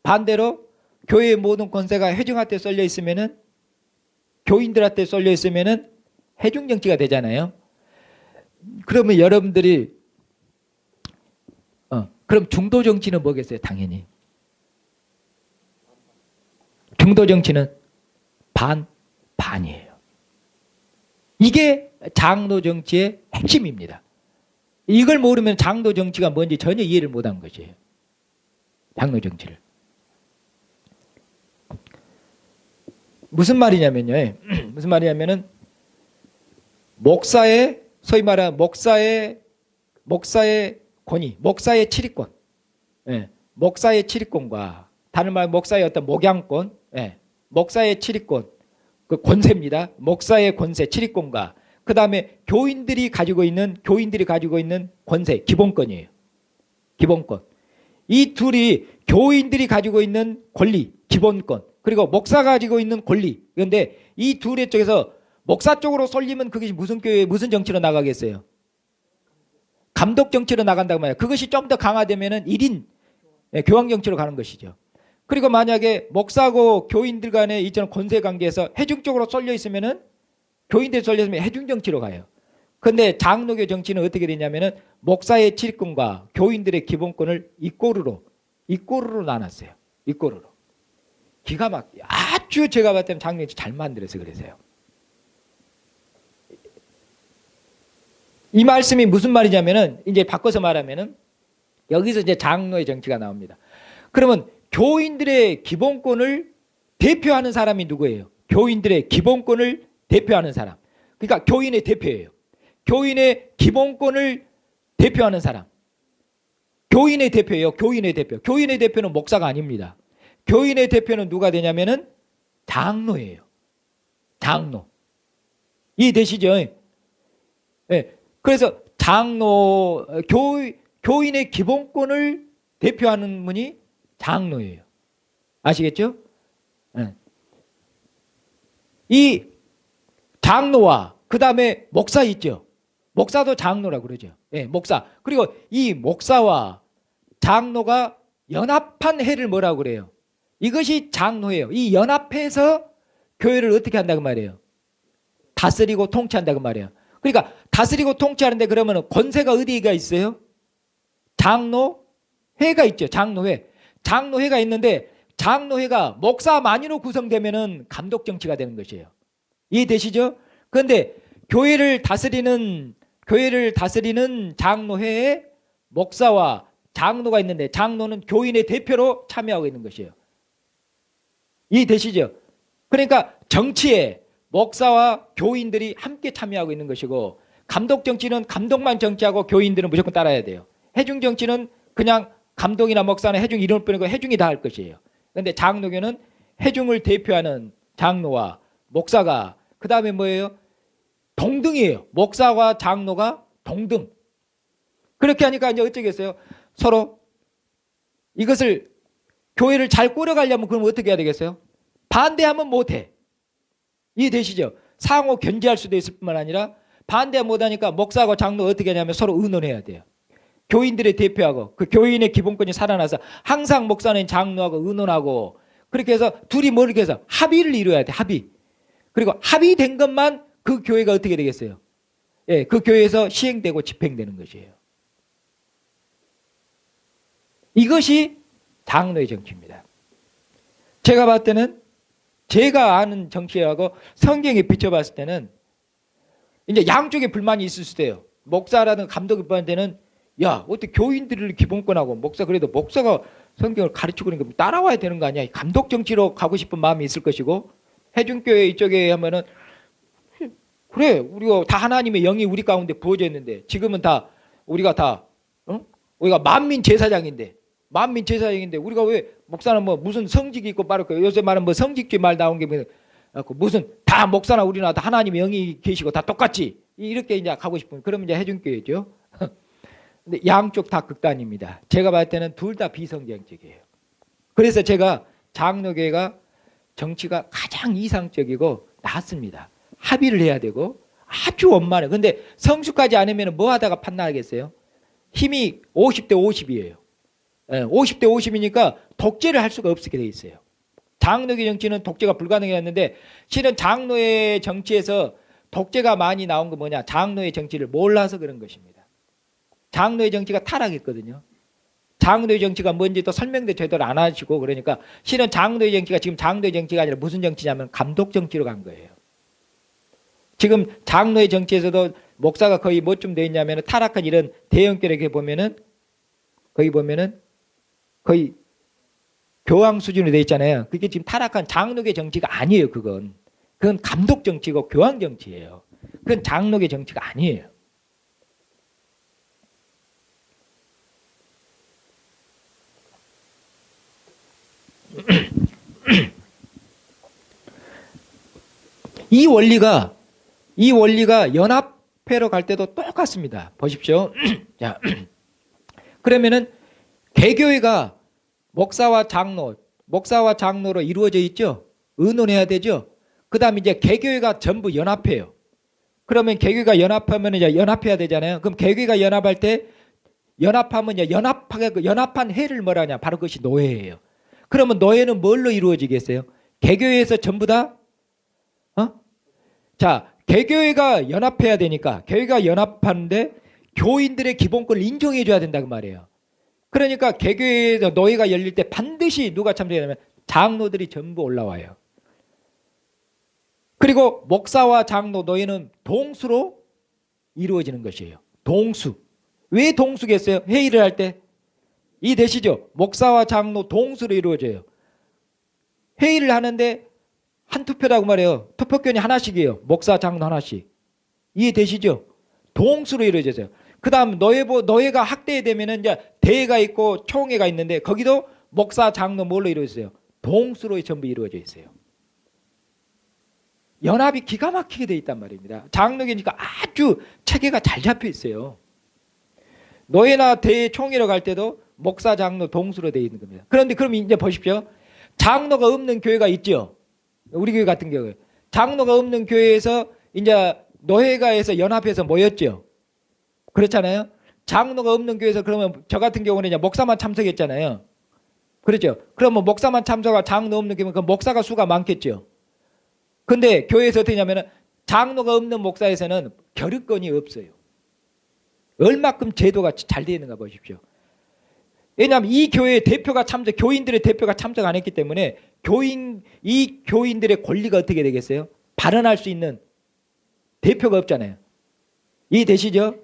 반대로 교회의 모든 권세가 회중한테 쏠려 있으면은 교인들한테 쏠려 있으면은 회중 정치가 되잖아요. 그러면 여러분들이 그럼 중도 정치는 뭐겠어요? 당연히 중도 정치는 반이에요. 이게 장로 정치의 핵심입니다. 이걸 모르면 장로 정치가 뭔지 전혀 이해를 못한 것이에요. 장로 정치를. 무슨 말이냐면요. 무슨 말이냐면은 목사의 소위 말하는 목사의 권위, 목사의 치리권, 목사의 치리권과 다른 말 목사의 어떤 목양권, 목사의 치리권, 그 권세입니다. 목사의 권세, 치리권과 그 다음에 교인들이 가지고 있는 권세, 기본권이에요. 기본권. 이 둘이 교인들이 가지고 있는 권리, 기본권, 그리고 목사가 가지고 있는 권리. 그런데 이 둘의 쪽에서 목사 쪽으로 쏠리면 그것이 무슨 교회, 무슨 정치로 나가겠어요? 감독 정치로 나간다고 말이에요. 그것이 좀 더 강화되면은 1인 교황 정치로 가는 것이죠. 그리고 만약에 목사고 교인들 간의 이처럼 권세 관계에서 해중 쪽으로 쏠려 있으면은 교인들이 쏠려 있으면 해중 정치로 가요. 근데 장로교 정치는 어떻게 되냐면은 목사의 출입권과 교인들의 기본권을 이꼬르로 나눴어요. 이꼬르로. 기가 막히게. 아주 제가 봤을 때는 장로교 잘 만들어서 그러세요. 이 말씀이 무슨 말이냐면은 이제 바꿔서 말하면은 여기서 이제 장로의 정치가 나옵니다. 그러면 교인들의 기본권을 대표하는 사람이 누구예요? 교인들의 기본권을 대표하는 사람. 그러니까 교인의 대표예요. 교인의 기본권을 대표하는 사람. 교인의 대표예요. 교인의 대표. 교인의 대표는 목사가 아닙니다. 교인의 대표는 누가 되냐면은 장로예요. 장로. 이해되시죠? 네. 그래서 장로, 교인의 기본권을 대표하는 분이 장로예요. 아시겠죠? 네. 이 장로와 그 다음에 목사 있죠. 목사도 장로라고 그러죠. 네, 목사. 그리고 이 목사와 장로가 연합한 해를 뭐라고 그래요? 이것이 장로예요. 이 연합해서 교회를 어떻게 한다고 말이에요? 다스리고 통치한다고 말이에요. 그러니까 다스리고 통치하는데 그러면 권세가 어디가 있어요? 장로회가 있죠. 장로회. 장로회가 있는데 장로회가 목사만으로 구성되면은 감독 정치가 되는 것이에요. 이해되시죠? 그런데 교회를 다스리는 장로회에 목사와 장로가 있는데 장로는 교인의 대표로 참여하고 있는 것이에요. 이해되시죠? 그러니까 정치에 목사와 교인들이 함께 참여하고 있는 것이고 감독 정치는 감독만 정치하고 교인들은 무조건 따라야 돼요. 해중 정치는 그냥 감독이나 목사나 해중 이름을 뿌리고 해중이 다 할 것이에요. 그런데 장로교는 해중을 대표하는 장로와 목사가 그 다음에 뭐예요? 동등이에요. 목사와 장로가 동등. 그렇게 하니까 이제 어쩌겠어요? 서로 이것을 교회를 잘 꾸려가려면 그럼 어떻게 해야 되겠어요? 반대하면 못해. 이해되시죠? 상호 견제할 수도 있을 뿐만 아니라 반대 못하니까 목사하고 장로 어떻게 하냐면 서로 의논해야 돼요. 교인들의 대표하고 그 교인의 기본권이 살아나서 항상 목사는 장로하고 의논하고 그렇게 해서 둘이 뭐 이렇게 해서 합의를 이루어야 돼. 합의. 그리고 합의된 것만 그 교회가 어떻게 되겠어요? 예, 그 교회에서 시행되고 집행되는 것이에요. 이것이 장로의 정치입니다. 제가 봤을 때는 제가 아는 정치하고 성경에 비춰봤을 때는 이제 양쪽에 불만이 있을 수도 있어요. 목사라든 감독한테는 야 어떻게 교인들을 기본권하고 목사 그래도 목사가 성경을 가르치고 그러니까 따라와야 되는 거 아니야. 감독 정치로 가고 싶은 마음이 있을 것이고 해중교회 이쪽에 하면은 그래 우리가 다 하나님의 영이 우리 가운데 부어져 있는데 지금은 다 우리가 다 우리가 만민 제사장인데 우리가 왜 목사는 뭐 무슨 성직이 있고 빠르고 요새 말은 뭐 성직주의 말 나온 게 무슨 다 목사나 우리나 다 하나님의 영이 계시고 다 똑같지 이렇게 이제 가고 싶은 그러면 이제 해중교회죠. 근데 양쪽 다 극단입니다. 제가 봤을 때는 둘 다 비성경적이에요. 그래서 제가 장로교회가 정치가 가장 이상적이고 낫습니다. 합의를 해야 되고 아주 원만해. 근데 성숙하지 않으면 뭐 하다가 판단하겠어요? 힘이 50대 50이에요. 50대 50이니까 독재를 할 수가 없게 돼 있어요. 장로교 정치는 독재가 불가능했는데 실은 장로의 정치에서 독재가 많이 나온 거 뭐냐? 장로의 정치를 몰라서 그런 것입니다. 장로의 정치가 타락했거든요. 장로의 정치가 뭔지도 설명도 제대로 안 하시고 그러니까 실은 장로의 정치가 지금 장로의 정치가 아니라 무슨 정치냐면 감독 정치로 간 거예요. 지금 장로의 정치에서도 목사가 거의 뭐쯤 돼 있냐면 타락한 이런 대형교회에 보면은 거기 보면은 거의 교황 수준으로 돼 있잖아요. 그게 지금 타락한 장로교 정치가 아니에요. 그건 감독 정치고 교황 정치예요. 그건 장로교 정치가 아니에요. 이 원리가 연합회로 갈 때도 똑같습니다. 보십시오. 자, 그러면은 개교회가 목사와 장로로 이루어져 있죠. 의논해야 되죠. 그 다음에 이제 개교회가 전부 연합해요. 그러면 개교회가 연합하면 이제 연합해야 되잖아요. 그럼 개교회가 연합할 때 연합하면 이제 연합한 회를 뭐라냐? 바로 그것이 노예예요. 그러면 노예는 뭘로 이루어지겠어요? 개교회에서 전부 다 자, 개교회가 연합해야 되니까 교회가 연합하는데 교인들의 기본권을 인정해 줘야 된다 그 말이에요. 그러니까 개교회에서 노회가 열릴 때 반드시 누가 참석하냐면 장로들이 전부 올라와요. 그리고 목사와 장로 노회는 동수로 이루어지는 것이에요. 동수. 왜 동수겠어요? 회의를 할 때 이해되시죠? 목사와 장로 동수로 이루어져요. 회의를 하는데 한 투표라고 말해요. 투표권이 하나씩이에요. 목사, 장로 하나씩. 이해되시죠? 동수로 이루어져요. 그 다음 노회가 확대되면 이제 대회가 있고 총회가 있는데 거기도 목사, 장로 뭘로 이루어져요? 동수로 전부 이루어져 있어요. 연합이 기가 막히게 돼 있단 말입니다. 장로교니까 아주 체계가 잘 잡혀 있어요. 노회나 대회 총회로 갈 때도 목사, 장로 동수로 되어 있는 겁니다. 그런데 그럼 이제 보십시오. 장로가 없는 교회가 있죠. 우리 교회 같은 경우에 장로가 없는 교회에서 이제 노회가 해서 연합해서 모였죠. 그렇잖아요. 장로가 없는 교회에서 그러면 저 같은 경우는 이제 목사만 참석했잖아요. 그렇죠. 그러면 목사만 참석하고 장로 없는 교회면 그 목사가 수가 많겠죠. 근데 교회에서 어떻게 하냐면은 장로가 없는 목사에서는 결의권이 없어요. 얼마큼 제도가 잘 되어 있는가 보십시오. 왜냐하면 이 교회의 대표가 교인들의 대표가 참석 안 했기 때문에 이 교인들의 권리가 어떻게 되겠어요? 발언할 수 있는 대표가 없잖아요. 이해되시죠?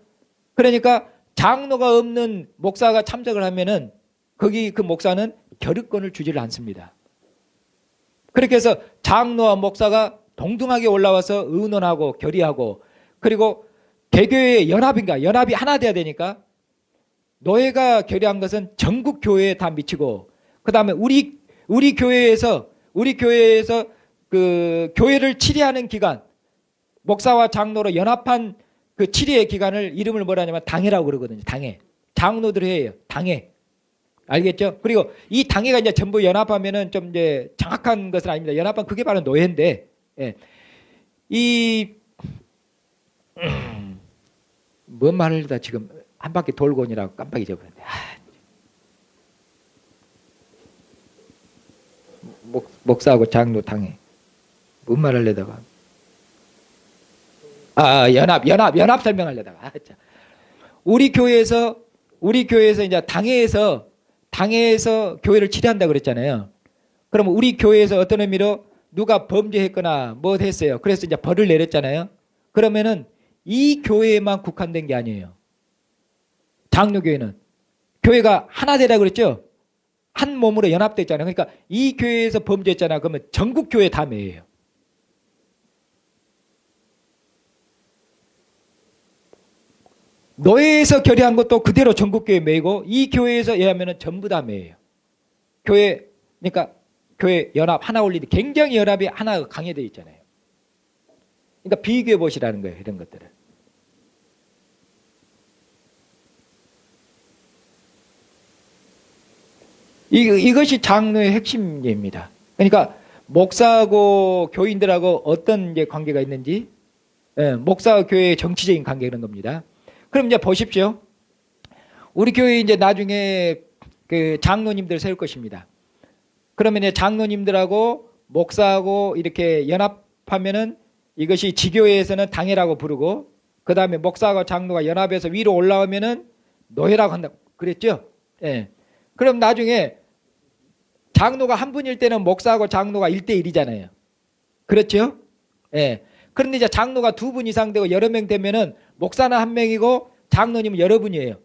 그러니까 장로가 없는 목사가 참석을 하면은 거기 그 목사는 결의권을 주지를 않습니다. 그렇게 해서 장로와 목사가 동등하게 올라와서 의논하고 결의하고 그리고 개교회의 연합이 하나 돼야 되니까 노회가 결의한 것은 전국 교회에 다 미치고 그 다음에 우리 교회에서 그 교회를 치리하는 기간 목사와 장로로 연합한 그 치리의 기간을 이름을 뭐라 하냐면 당회라고 그러거든요. 당회. 장로들 회예요. 당회. 알겠죠? 그리고 이 당회가 이제 전부 연합하면은 좀 이제 정확한 것은 아닙니다. 연합한 그게 바로 노회인데, 예. 뭔 말을 다 지금 한 바퀴 돌고 오느라고 깜빡 잊어버렸네. 목사하고 장로 당회. 뭔 말을 내다가. 연합 설명하려다가. 우리 교회에서 이제 당회에서 교회를 치료한다 그랬잖아요. 그러면 우리 교회에서 어떤 의미로 누가 범죄했거나 뭐 했어요. 그래서 이제 벌을 내렸잖아요. 그러면은 이 교회에만 국한된 게 아니에요. 장로교회는 교회가 하나 되라 그랬죠. 한 몸으로 연합됐잖아요. 그러니까 이 교회에서 범죄했잖아. 그러면 전국 교회 다 매예요. 노회에서 결의한 것도 그대로 전국교회 매이고 이 교회에서 얘기하면 전부 다 매예요. 그러니까 교회 연합 하나 올리는데 굉장히 연합이 하나 강해되어 있잖아요. 그러니까 비교해 보시라는 거예요. 이런 것들을. 이것이 장로의 핵심입니다. 그러니까 목사하고 교인들하고 어떤 이제 관계가 있는지, 목사와 교회의 정치적인 관계 이런 겁니다. 그럼 이제 보십시오. 우리 교회 이제 나중에 그 장로님들 세울 것입니다. 그러면 이제 장로님들하고 목사하고 이렇게 연합하면은 이것이 지교회에서는 당회라고 부르고, 그 다음에 목사하고 장로가 연합해서 위로 올라오면은 노회라고 한다. 그랬죠? 예. 그럼 나중에 장로가 한 분일 때는 목사하고 장로가 1대1이잖아요. 그렇죠? 예. 그런데 이제 장로가 2분 이상 되고 여러 명 되면은 목사는 한 명이고 장로님은 여러 분이에요.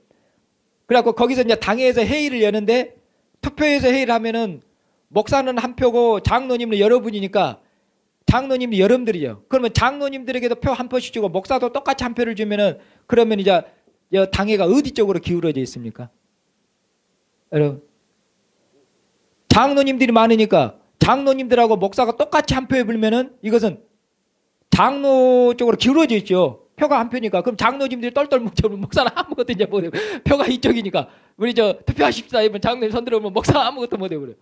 그래갖고 거기서 이제 당회에서 회의를 여는데 투표에서 회의를 하면은 목사는 한 표고 장로님은 여러 분이니까 장로님이 여러분들이죠. 그러면 장로님들에게도 표 한 표씩 주고 목사도 똑같이 한 표를 주면은 그러면 이제 당회가 어디 쪽으로 기울어져 있습니까? 여러분. 장로님들이 많으니까 장로님들하고 목사가 똑같이 한 표에 불면은 이것은 장로 쪽으로 기울어져 있죠. 표가 한 표니까. 그럼 장로님들이 똘똘 뭉쳐면 목사는 아무것도 이제 못해요. 표가 이쪽이니까. 우리 투표하십시다. 이번 장로님 손 들어오면 목사는 아무것도 못해요. 그래.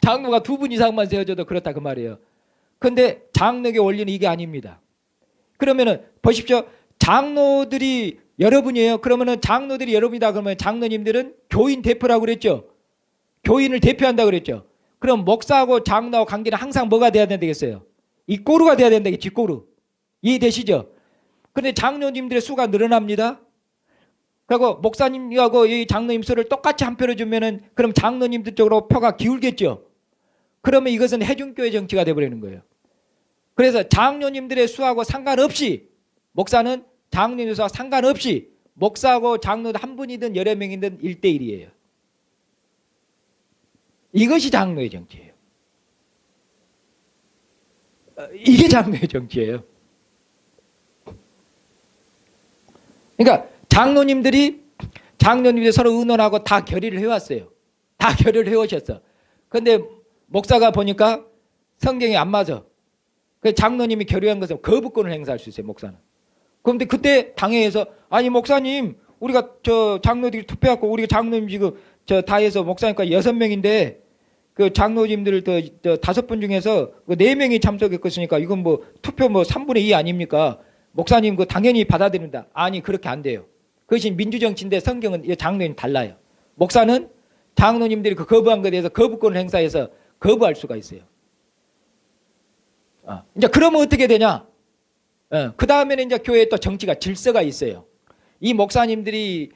장로가 2분 이상만 세워줘도 그렇다 그 말이에요. 근데 장로교 원리는 이게 아닙니다. 그러면은 보십시오. 장로들이 여러분이에요. 그러면은 장로들이 여러분이다. 그러면 장로님들은 교인 대표라고 그랬죠. 교인을 대표한다 그랬죠. 그럼 목사하고 장로하고 관계는 항상 뭐가 돼야 된다겠어요? 이 꼬루가 돼야 된다겠지. 꼬루. 이해되시죠? 그런데 장로님들의 수가 늘어납니다. 그리고 목사님하고 이 장로님 수를 똑같이 한 표를 주면은 그럼 장로님들 쪽으로 표가 기울겠죠. 그러면 이것은 해중교회 정치가 되어버리는 거예요. 그래서 장로님들의 수하고 상관없이 목사는 장로님의 수와 상관없이 목사하고 장로도 한 분이든 여러 명이든 1대1이에요. 이것이 장로의 정치예요. 이게 장로의 정치예요. 그러니까 장로님들이 서로 의논하고 다 결의를 해왔어요. 다 결의를 해오셨어. 그런데 목사가 보니까 성경이 안 맞아. 그 장로님이 결의한 것은 거부권을 행사할 수 있어요. 목사는. 그런데 그때 당회에서 아니 목사님 우리가 저 장로들이 투표하고 우리가 장로님 지금 저 다 해서 목사님까지 6명인데 그 장로님들 저 5분 중에서 그 4명이 참석했으니까 이건 뭐 투표 뭐 3분의 2 아닙니까? 목사님 그 당연히 받아들인다. 아니 그렇게 안 돼요. 그것이 민주정치인데 성경은 장로님 달라요. 목사는 장로님들이 그 거부한 것에 대해서 거부권을 행사해서 거부할 수가 있어요. 이제 그러면 어떻게 되냐? 그 다음에는 이제 교회에 또 정치가 질서가 있어요. 이 목사님이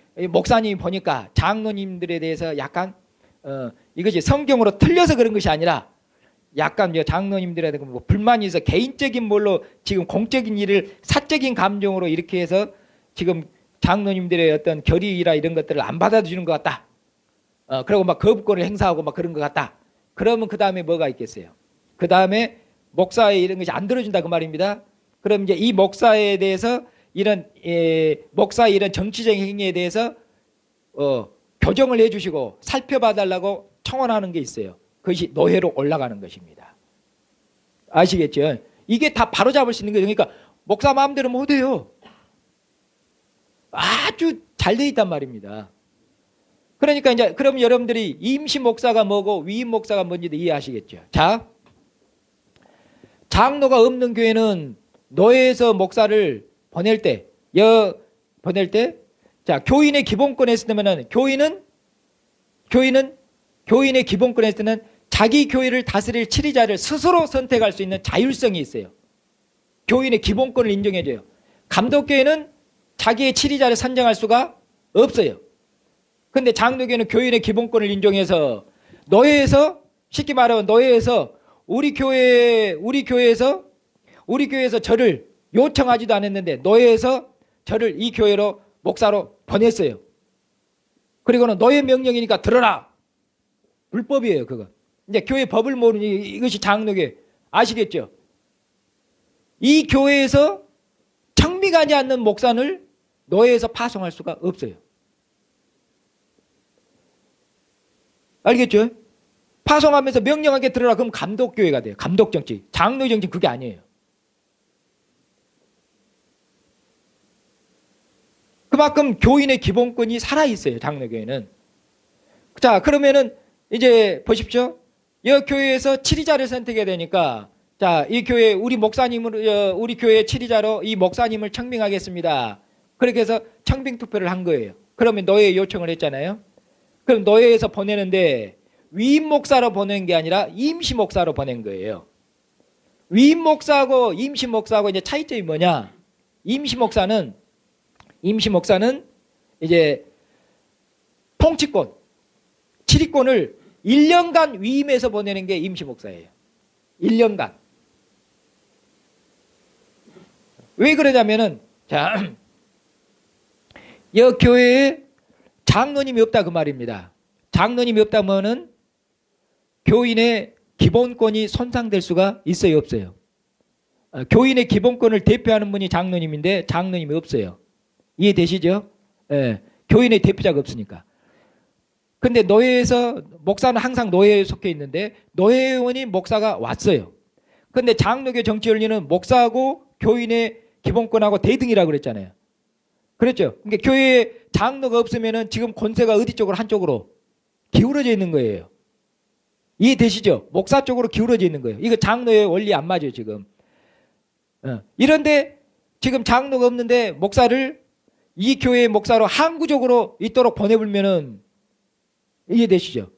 보니까 장로님들에 대해서 약간 이것이 성경으로 틀려서 그런 것이 아니라 약간 장로님들에 대해서 뭐 불만이 있어 개인적인 뭘로 지금 공적인 일을 사적인 감정으로 이렇게 해서 지금 장로님들의 어떤 결의나 이런 것들을 안 받아주는 것 같다. 그리고 막 거부권을 행사하고 막 그런 것 같다. 그러면 그 다음에 뭐가 있겠어요? 그 다음에 목사의 이런 것이 안 들어준다 그 말입니다. 그럼 이제 이 목사에 대해서 목사의 이런 정치적인 행위에 대해서 교정을 해주시고 살펴봐달라고 청원하는 게 있어요. 그것이 노회로 올라가는 것입니다. 아시겠죠? 이게 다 바로잡을 수 있는 거예요. 그러니까 목사 마음대로 못해요. 아주 잘 돼 있단 말입니다. 그러니까 이제 그럼 여러분들이 임시 목사가 뭐고 위임 목사가 뭔지도 이해하시겠죠. 자, 장로가 없는 교회는 노회에서 목사를 보낼 때, 자, 교인의 기본권에 있으면은 교인의 기본권에 있으면 자기 교회를 다스릴 치리자를 스스로 선택할 수 있는 자율성이 있어요. 교인의 기본권을 인정해줘요. 감독교회는 자기의 치리자를 선정할 수가 없어요. 그런데 장로교회는 교인의 기본권을 인정해서 노회에서 쉽게 말하면 노회에서 우리 교회에서 저를 요청하지도 않았는데 노회에서 저를 이 교회로 목사로 보냈어요. 그리고는 노회 명령이니까 들어라. 불법이에요, 그거. 이제 교회 법을 모르니 이것이 장로교회. 아시겠죠? 이 교회에서 청미가지 않는 목사를 노회에서 파송할 수가 없어요. 알겠죠? 파송하면서 명령하게 들어라. 그럼 감독교회가 돼요. 감독정치. 장로정치 그게 아니에요. 그만큼 교인의 기본권이 살아있어요. 장로교회는. 자, 그러면은 이제 보십시오. 이 교회에서 치리자를 선택해야 되니까 자, 이 교회 우리 교회 치리자로 이 목사님을 청빙하겠습니다. 그렇게 해서 청빙 투표를 한 거예요. 그러면 노회에 요청을 했잖아요. 그럼 노회에서 보내는데 위임 목사로 보낸 게 아니라 임시 목사로 보낸 거예요. 위임 목사하고 임시 목사하고 이제 차이점이 뭐냐? 임시 목사는 이제 통치권, 치리권을 1년간 위임해서 보내는 게 임시 목사예요. 1년간. 왜 그러냐면은 자, 이 교회에 장로님이 없다 그 말입니다. 장로님이 없다면은 교인의 기본권이 손상될 수가 있어요, 없어요? 교인의 기본권을 대표하는 분이 장로님인데 장로님이 없어요. 이해되시죠? 예, 교인의 대표자가 없으니까. 근데 노회에서 목사는 항상 노회에 속해 있는데 노회의원이 목사가 왔어요. 근데 장로교 정치윤리는 목사하고 교인의 기본권하고 대등이라고 그랬잖아요. 그랬죠? 그러니까 교회에 장로가 없으면은 지금 권세가 어디 쪽으로 한쪽으로 기울어져 있는 거예요. 이해되시죠? 목사 쪽으로 기울어져 있는 거예요. 이거 장로의 원리 안 맞아요, 지금. 이런데 지금 장로가 없는데 목사를 이 교회의 목사로 항구적으로 있도록 보내불면은 이해되시죠?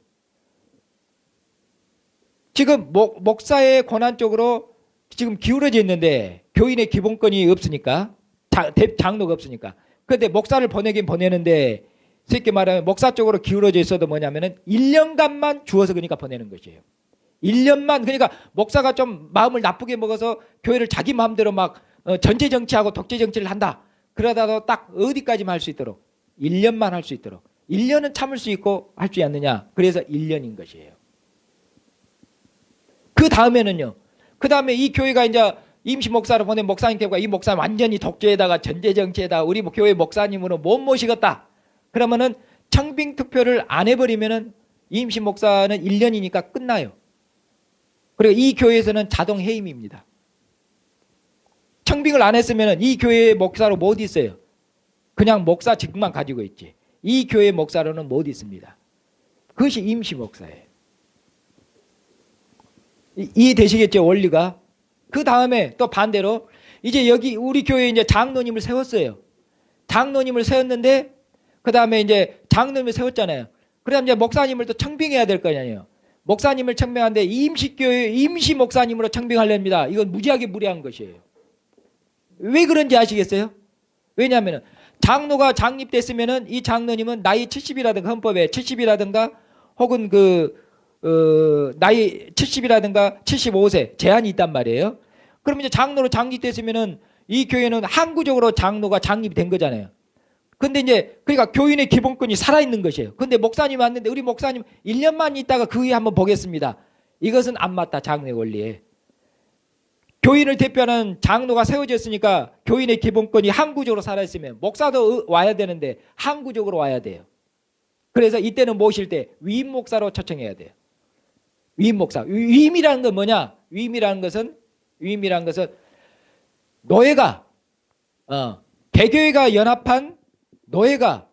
지금 목사의 권한 쪽으로 지금 기울어져 있는데 교인의 기본권이 없으니까 장로가 없으니까. 그런데 목사를 보내긴 보내는데 쉽게 말하면 목사 쪽으로 기울어져 있어도 뭐냐면은 1년간만 주어서 그러니까 보내는 것이에요. 1년만. 그러니까 목사가 좀 마음을 나쁘게 먹어서 교회를 자기 마음대로 막 전체 정치하고 독재 정치를 한다. 그러다도 딱 어디까지만 할 수 있도록 1년만 할 수 있도록. 1년은 참을 수 있고 할 수 않느냐. 그래서 1년인 것이에요. 그 다음에는요. 그 다음에 이 교회가 이제 임시 목사로 보낸 목사님께가 이 목사는 완전히 독재에다가 전제 정치에다 우리 교회 목사님으로 못 모시겠다. 그러면은 청빙 투표를 안 해버리면은 임시 목사는 1년이니까 끝나요. 그리고 이 교회에서는 자동 해임입니다. 청빙을 안 했으면은 이 교회의 목사로 못 있어요. 그냥 목사직만 가지고 있지. 이 교회 목사로는 못 있습니다. 그것이 임시 목사예요. 이해되시겠죠, 원리가? 그 다음에 또 반대로 이제 여기 우리 교회에 이제 장로님을 세웠어요. 장로님을 세웠는데 그 다음에 이제 장로님을 세웠잖아요. 그다음 이제 목사님을 또 청빙해야 될 거 아니에요. 목사님을 청빙하는데 임시교회 임시 목사님으로 청빙하렵니다. 이건 무지하게 무리한 것이에요. 왜 그런지 아시겠어요? 왜냐하면 장로가 장립됐으면은 이 장로님은 나이 70이라든가 헌법에 70이라든가 혹은 나이 70이라든가 75세 제한이 있단 말이에요. 그럼 이제 장로로 장립됐으면은 이 교회는 항구적으로 장로가 장립된 거잖아요. 근데 이제 그러니까 교인의 기본권이 살아있는 것이에요. 근데 목사님 왔는데 우리 목사님 1년만 있다가 그 후에 한번 보겠습니다. 이것은 안 맞다. 장로의 원리에. 교인을 대표하는 장로가 세워졌으니까 교인의 기본권이 항구적으로 살아있으면 목사도 와야 되는데 항구적으로 와야 돼요. 그래서 이때는 모실 때 위임 목사로 초청해야 돼요. 위임 목사. 위임이라는 건 뭐냐? 위임이라는 것은 노예가 개교회가 연합한 노예가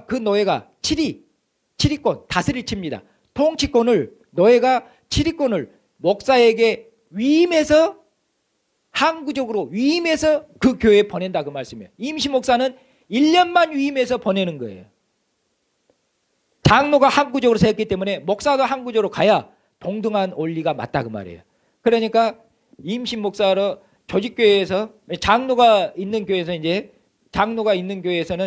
그 노예가 치리권 다스릴 칩니다. 통치권을 노예가 치리권을 목사에게 위임해서 항구적으로 위임해서 그 교회에 보낸다 그 말씀이에요. 임시 목사는 1년만 위임해서 보내는 거예요. 장로가 항구적으로 세웠기 때문에 목사도 항구적으로 가야 동등한 원리가 맞다 그 말이에요. 그러니까 임시 목사로 조직교회에서 장로가 있는 교회에서는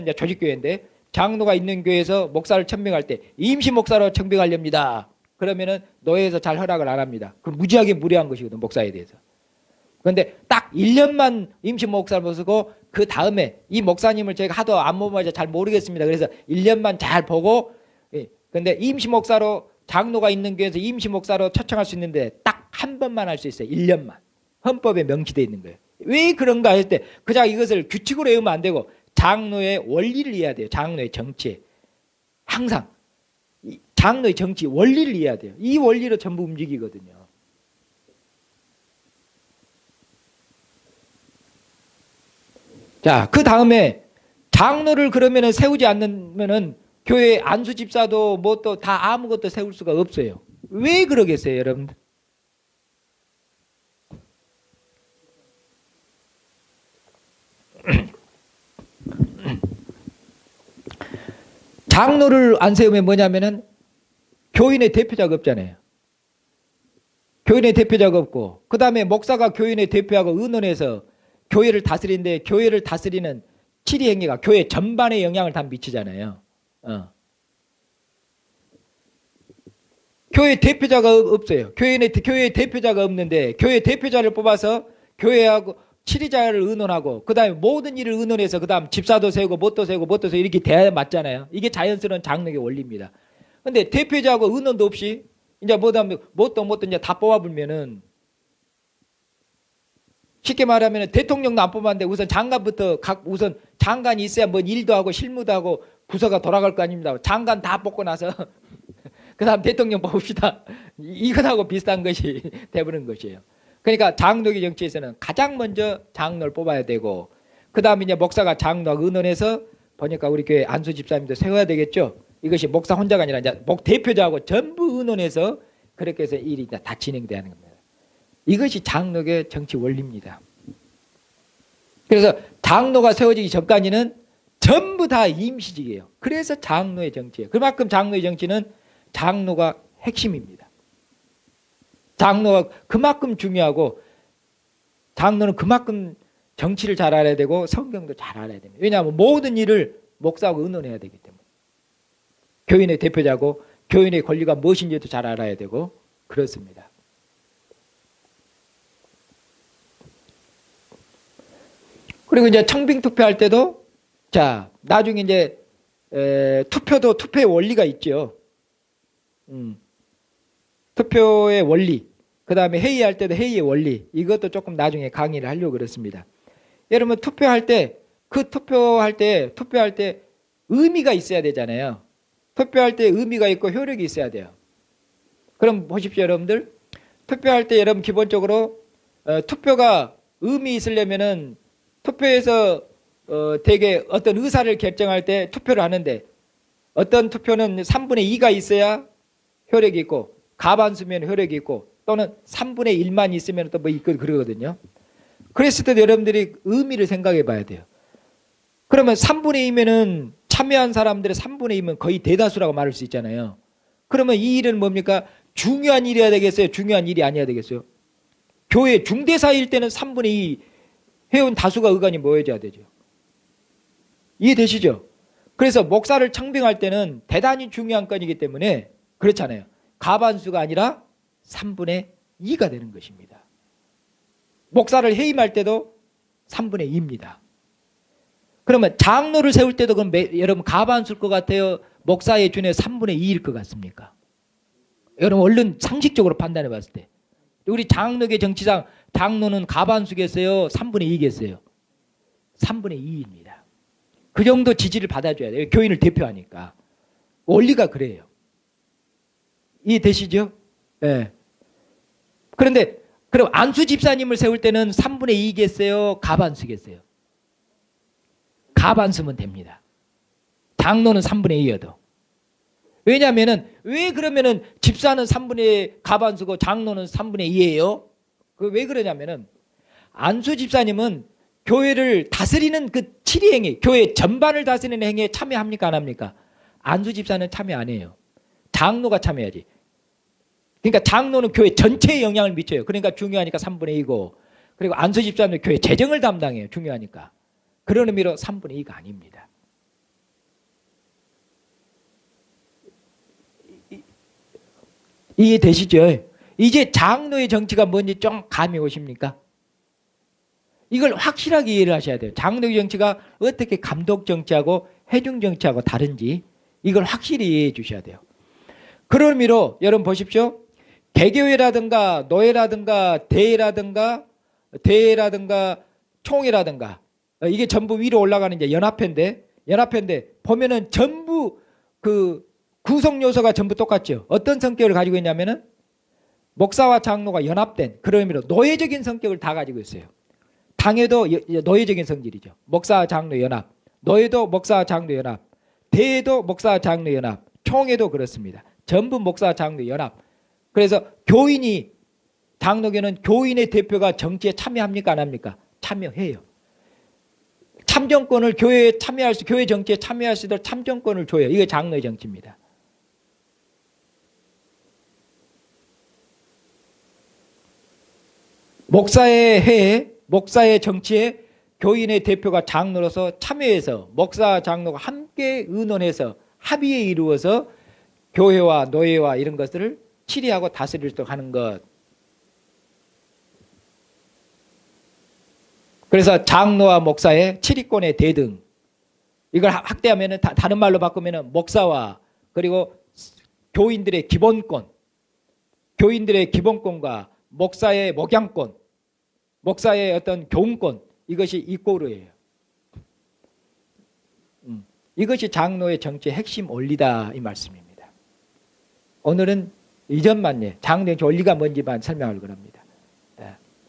이제 조직교회인데 장로가 있는 교회에서 목사를 청빙할 때 임시 목사로 청빙하렵니다. 그러면은 노예에서 잘 허락을 안 합니다. 그럼 무지하게 무례한 것이거든 목사에 대해서. 그런데 딱 1년만 임시 목사를 모시고 그 다음에 이 목사님을 제가 하도 안 모셔서 잘 모르겠습니다. 그래서 1년만 잘 보고 그런데 임시 목사로 장로가 있는 교회에서 임시 목사로 초청할 수 있는데 딱 한 번만 할 수 있어요. 1년만. 헌법에 명시되어 있는 거예요. 왜 그런가 했을 때 그냥 이것을 규칙으로 외우면 안 되고 장로의 원리를 이해해야 돼요. 장로의 정치. 항상 장로의 정치 원리를 이해해야 돼요. 이 원리로 전부 움직이거든요. 자, 그 다음에 장로를 그러면은 세우지 않으면은 교회 안수 집사도 뭐 또 다 아무것도 세울 수가 없어요. 왜 그러겠어요, 여러분들? 장로를 안 세우면 뭐냐면은 교인의 대표자가 없잖아요. 교인의 대표자가 없고 그 다음에 목사가 교인의 대표하고 의논해서 교회를 다스리는데 교회를 다스리는 치리행위가 교회 전반에 영향을 다 미치잖아요. 교회 대표자가 없어요. 교회 대표자가 없는데 교회 대표자를 뽑아서 교회하고 치리자를 의논하고 그 다음에 모든 일을 의논해서 그 다음 집사도 세우고 뭣도 세우고 이렇게 돼야 맞잖아요. 이게 자연스러운 장로의 원리입니다. 근데 대표자하고 의논도 없이 이제 뭣도 이제 다 뽑아보면은 쉽게 말하면 대통령도 안 뽑았는데 우선 장관부터 우선 장관이 있어야 뭐 일도 하고 실무도 하고 부서가 돌아갈 거 아닙니다. 장관 다 뽑고 나서 그 다음 대통령 뽑읍시다. 이것하고 비슷한 것이 돼버린 것이에요. 그러니까 장로의 정치에서는 가장 먼저 장로를 뽑아야 되고 그 다음에 이제 목사가 장로하고 의논해서 보니까 우리 교회 안수 집사님도 세워야 되겠죠. 이것이 목사 혼자가 아니라 이제 대표자하고 전부 의논해서 그렇게 해서 일이 다 진행되는 겁니다. 이것이 장로의 정치 원리입니다. 그래서 장로가 세워지기 전까지는 전부 다 임시직이에요. 그래서 장로의 정치예요. 그만큼 장로의 정치는 장로가 핵심입니다. 장로가 그만큼 중요하고 장로는 그만큼 정치를 잘 알아야 되고 성경도 잘 알아야 됩니다. 왜냐하면 모든 일을 목사하고 의논해야 되기 때문에. 교인의 대표자고 교인의 권리가 무엇인지도 잘 알아야 되고 그렇습니다. 그리고 이제 청빙 투표할 때도 자 나중에 이제 투표도 투표의 원리가 있죠. 투표의 원리, 그 다음에 회의할 때도 회의의 원리, 이것도 조금 나중에 강의를 하려고 그랬습니다. 여러분 투표할 때 투표할 때 의미가 있어야 되잖아요. 투표할 때 의미가 있고 효력이 있어야 돼요. 그럼 보십시오, 여러분들. 투표할 때 여러분 기본적으로 투표가 의미 있으려면은 투표에서 대개 어떤 의사를 결정할 때 투표를 하는데 어떤 투표는 3분의 2가 있어야 효력이 있고 과반수면 효력이 있고 또는 3분의 1만 있으면 또 뭐 있고 그러거든요. 그랬을 때 여러분들이 의미를 생각해 봐야 돼요. 그러면 3분의 2면은 참여한 사람들의 3분의 2면 거의 대다수라고 말할 수 있잖아요. 그러면 이 일은 뭡니까? 중요한 일이어야 되겠어요? 중요한 일이 아니어야 되겠어요? 교회 중대사일 때는 3분의 2 회원 다수가 의관이 모여져야 되죠. 이해되시죠? 그래서 목사를 청빙할 때는 대단히 중요한 건이기 때문에 그렇잖아요. 과반수가 아니라 3분의 2가 되는 것입니다. 목사를 해임할 때도 3분의 2입니다. 그러면 장로를 세울 때도 그럼 여러분 과반수일 것 같아요? 목사의 준에 3분의 2일 것 같습니까? 여러분 얼른 상식적으로 판단해 봤을 때 우리 장로계 정치상 장로는 과반수겠어요? 3분의 2겠어요? 3분의 2입니다. 그 정도 지지를 받아줘야 돼요. 교인을 대표하니까. 원리가 그래요. 이해되시죠? 네. 그런데 그럼 안수 집사님을 세울 때는 3분의 2겠어요? 과반수겠어요? 과반수면 됩니다. 장로는 3분의 2여도. 왜냐하면은 왜 그러면은 집사는 3분의 과반수고 장로는 3분의 2예요? 왜 그러냐면은 안수 집사님은 교회를 다스리는 그 치리행위, 교회 전반을 다스리는 행위에 참여합니까? 안 합니까? 안수 집사는 참여 안 해요. 장로가 참여해야지. 그러니까 장로는 교회 전체에 영향을 미쳐요. 그러니까 중요하니까 3분의 2고 그리고 안수 집사는 교회 재정을 담당해요. 중요하니까. 그런 의미로 3분의 2가 아닙니다. 이해되시죠? 이제 장로의 정치가 뭔지 좀 감이 오십니까? 이걸 확실하게 이해를 하셔야 돼요. 장로의 정치가 어떻게 감독 정치하고 회중 정치하고 다른지 이걸 확실히 이해해 주셔야 돼요. 그런 의미로 여러분 보십시오. 개교회라든가 노회라든가 대회라든가 총회라든가 이게 전부 위로 올라가는 이제 연합회인데 보면은 전부 그 구성 요소가 전부 똑같죠. 어떤 성격을 가지고 있냐면은 목사와 장로가 연합된 그런 의미로 노예적인 성격을 다 가지고 있어요. 당회도 노예적인 성질이죠. 목사 장로 연합, 노예도 목사 장로 연합, 대회도 목사 장로 연합, 총회도 그렇습니다. 전부 목사 장로 연합. 그래서 교인이 장로교는 교인의 대표가 정치에 참여합니까? 안 합니까? 참여해요. 참정권을 교회 정치에 참여할 수 있도록 참정권을 줘요. 이게 장로의 정치입니다. 목사의 회에 목사의 정치에 교인의 대표가 장로로서 참여해서 목사 장로가 함께 의논해서 합의에 이루어서 교회와 노예와 이런 것들을 치리하고 다스릴 수 있도록 하는 것. 그래서 장로와 목사의 치리권의 대등. 이걸 확대하면 다른 말로 바꾸면 목사와 그리고 교인들의 기본권, 교인들의 기본권과 목사의 목양권, 목사의 어떤 교훈권, 이것이 이꼬르예요. 이것이 장로의 정치의 핵심 원리다 이 말씀입니다. 오늘은 이전만 장로의 원리가 뭔지만 설명할 겁니다.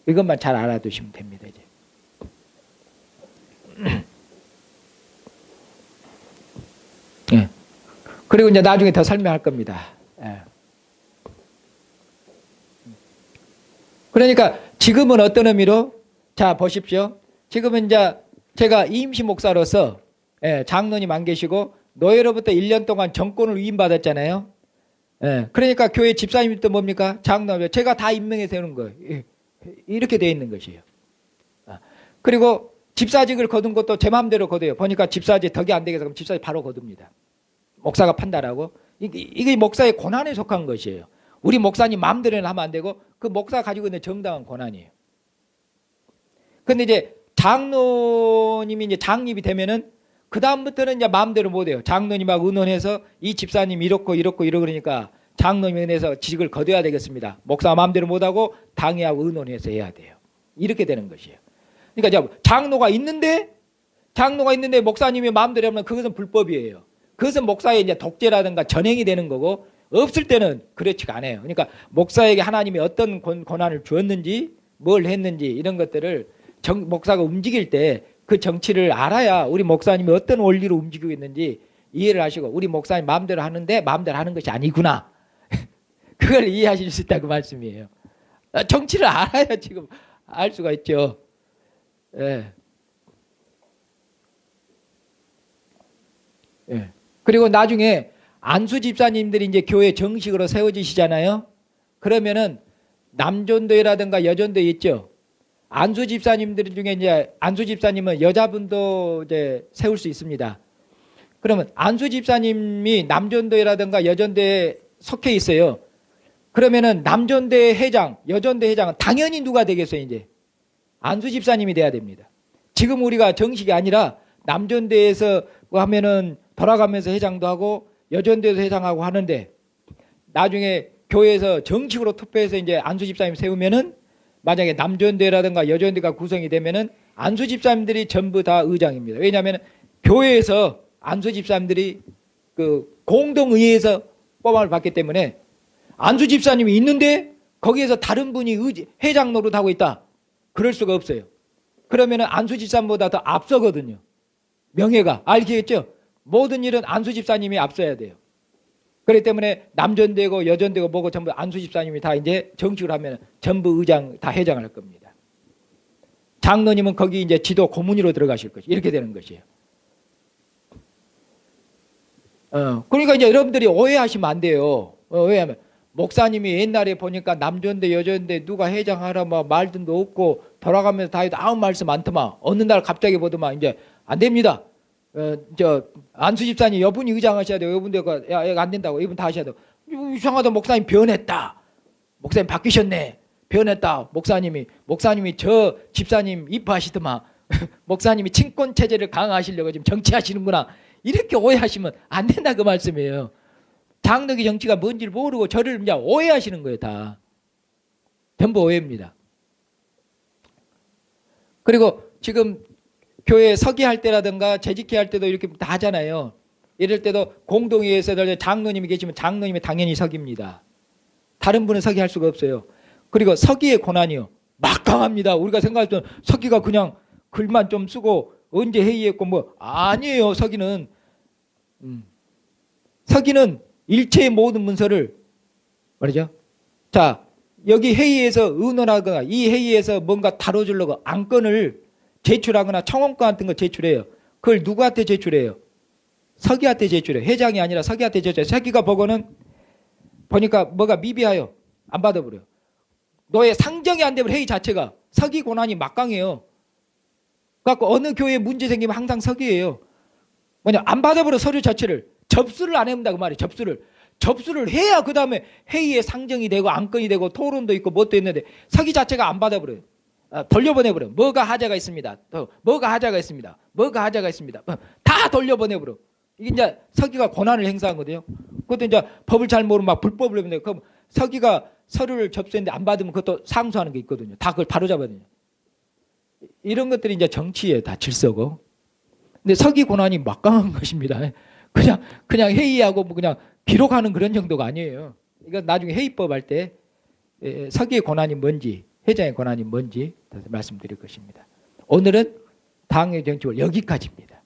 이것만 잘 알아두시면 됩니다. 이제. 예. 그리고 이제 나중에 더 설명할 겁니다. 예. 그러니까 지금은 어떤 의미로? 자, 보십시오. 지금은 이제 제가 임시 목사로서 장로님 안 계시고 노예로부터 1년 동안 정권을 위임받았잖아요. 예, 그러니까 교회 집사님도 뭡니까? 장로, 제가 다 임명해 세우는 거예요. 이렇게 돼 있는 것이에요. 그리고 집사직을 거둔 것도 제 마음대로 거둬요. 보니까 집사직 덕이 안 되겠어. 그럼 집사직 바로 거둡니다. 목사가 판단하고. 이게 목사의 고난에 속한 것이에요. 우리 목사님 마음대로는 하면 안 되고 그 목사가 가지고 있는 정당한 고난이에요. 근데 이제 장로님이 이제 장립이 되면은 그다음부터는 이제 마음대로 못 해요. 장로님하고 의논해서 이 집사님 이렇고 그러니까 장로님에 대해서 직을 거둬야 되겠습니다. 목사 마음대로 못하고 당회하고 의논해서 해야 돼요. 이렇게 되는 것이에요. 그러니까 장로가 있는데 목사님이 마음대로 하면 그것은 불법이에요. 그것은 목사의 이제 독재라든가 전행이 되는 거고 없을 때는 그렇지가 않아요. 그러니까 목사에게 하나님이 어떤 권한을 주었는지 뭘 했는지 이런 것들을 목사가 움직일 때 그 정치를 알아야 우리 목사님이 어떤 원리로 움직이고 있는지 이해를 하시고 우리 목사님 마음대로 하는데 마음대로 하는 것이 아니구나. 그걸 이해하실 수 있다고 말씀이에요. 정치를 알아야 지금 알 수가 있죠. 예. 예. 그리고 나중에 안수 집사님들이 이제 교회 정식으로 세워지시잖아요. 그러면은 남전도회라든가 여전도회 있죠. 안수 집사님들 중에 이제 안수 집사님은 여자분도 이제 세울 수 있습니다. 그러면 안수 집사님이 남전도회라든가 여전도회에 속해 있어요. 그러면은 남전도회 회장, 여전도회 회장은 당연히 누가 되겠어요, 이제? 안수 집사님이 돼야 됩니다. 지금 우리가 정식이 아니라 남전도회에서 하면은 돌아가면서 회장도 하고 여전도에서 회장하고 하는데 나중에 교회에서 정식으로 투표해서 이제 안수 집사님 세우면은 만약에 남전도회라든가 여전도회가 구성이 되면은 안수 집사님들이 전부 다 의장입니다. 왜냐하면 교회에서 안수 집사님들이 그 공동의회에서 뽑음을 받기 때문에 안수 집사님이 있는데 거기에서 다른 분이 회장 노릇하고 있다. 그럴 수가 없어요. 그러면은 안수 집사님보다 더 앞서거든요. 명예가. 알겠죠? 모든 일은 안수 집사님이 앞서야 돼요. 그렇기 때문에 남전되고 여전되고 뭐고 전부 안수 집사님이 다 이제 정식으로 하면 전부 의장 다 회장을 할 겁니다. 장로님은 거기 이제 지도 고문으로 들어가실 것이 이렇게 되는 것이에요. 그러니까 이제 여러분들이 오해하시면 안 돼요. 왜냐하면 목사님이 옛날에 보니까 남전대 여전대 누가 회장하라 뭐 말든도 없고 돌아가면서 다 해도 아무 말씀 많더만 어느 날 갑자기 보더만 이제 안 됩니다. 안수 집사님 여분이 의장하셔야 돼요. 여분들 야 안 된다고 이분 다 하셔야 돼요. 이상하다 목사님 변했다. 목사님 바뀌셨네. 변했다. 목사님이 저 집사님 입하시더만 목사님이 친권 체제를 강화하시려고 지금 정치하시는구나. 이렇게 오해하시면 안 된다 그 말씀이에요. 장로교 정치가 뭔지를 모르고 저를 이제 오해하시는 거예요 다. 전부 오해입니다. 그리고 지금 교회 서기할 때라든가 재직회 할 때도 이렇게 다 하잖아요. 이럴 때도 공동회에서 장로님이 계시면 장로님이 당연히 서기입니다. 다른 분은 서기할 수가 없어요. 그리고 서기의 고난이요. 막강합니다. 우리가 생각할 때는 서기가 그냥 글만 좀 쓰고 언제 회의했고 뭐 아니에요. 서기는 일체의 모든 문서를 말이죠. 자 여기 회의에서 의논하거나 이 회의에서 뭔가 다뤄주려고 안건을 제출하거나 청원권 같은 거 제출해요. 그걸 누구한테 제출해요? 서기한테 제출해요. 회장이 아니라 서기한테 제출해요. 서기가 보고는 보니까 뭐가 미비하여 안 받아버려요. 너의 상정이 안 되면 회의 자체가 서기 권한이 막강해요. 그래갖고 어느 교회에 문제 생기면 항상 서기예요. 뭐냐 안 받아버려 서류 자체를. 접수를 안 해본다 그 말이에요. 접수를 해야 그 다음에 회의에 상정이 되고 안건이 되고 토론도 있고 뭣도 있는데 서기 자체가 안 받아버려요. 돌려보내버려. 뭐가 하자가 있습니다. 뭐가 하자가 있습니다. 뭐가 하자가 있습니다. 다 돌려보내버려. 이게 이제 서기가 권한을 행사한 거거든요. 그것도 이제 법을 잘 모르면 막 불법을 해보는데 그럼 서기가 서류를 접수했는데 안 받으면 그것도 상수하는 게 있거든요. 다 그걸 바로잡아야 돼요. 이런 것들이 이제 정치의 다 질서고. 근데 서기 권한이 막강한 것입니다. 그냥 회의하고 뭐 그냥 기록하는 그런 정도가 아니에요. 이건 나중에 회의법 할 때 서기의 권한이 뭔지 회장의 권한이 뭔지 다시 말씀드릴 것입니다. 오늘은 당의 정치를 여기까지입니다.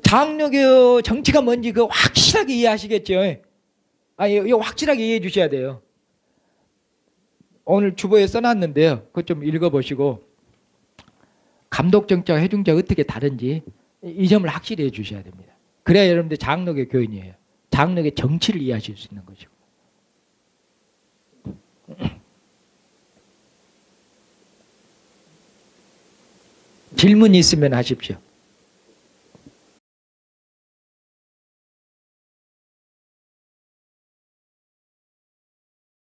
장로교 정치가 뭔지 그 확실하게 이해하시겠죠. 이거 확실하게 이해해 주셔야 돼요. 오늘 주보에 써놨는데요. 그거 좀 읽어보시고 감독 정치와 회중제가 어떻게 다른지 이 점을 확실히 해 주셔야 됩니다. 그래야 여러분들 장로교 교인이에요. 장로의 정치를 이해하실 수 있는 거죠. 질문 있으면 하십시오.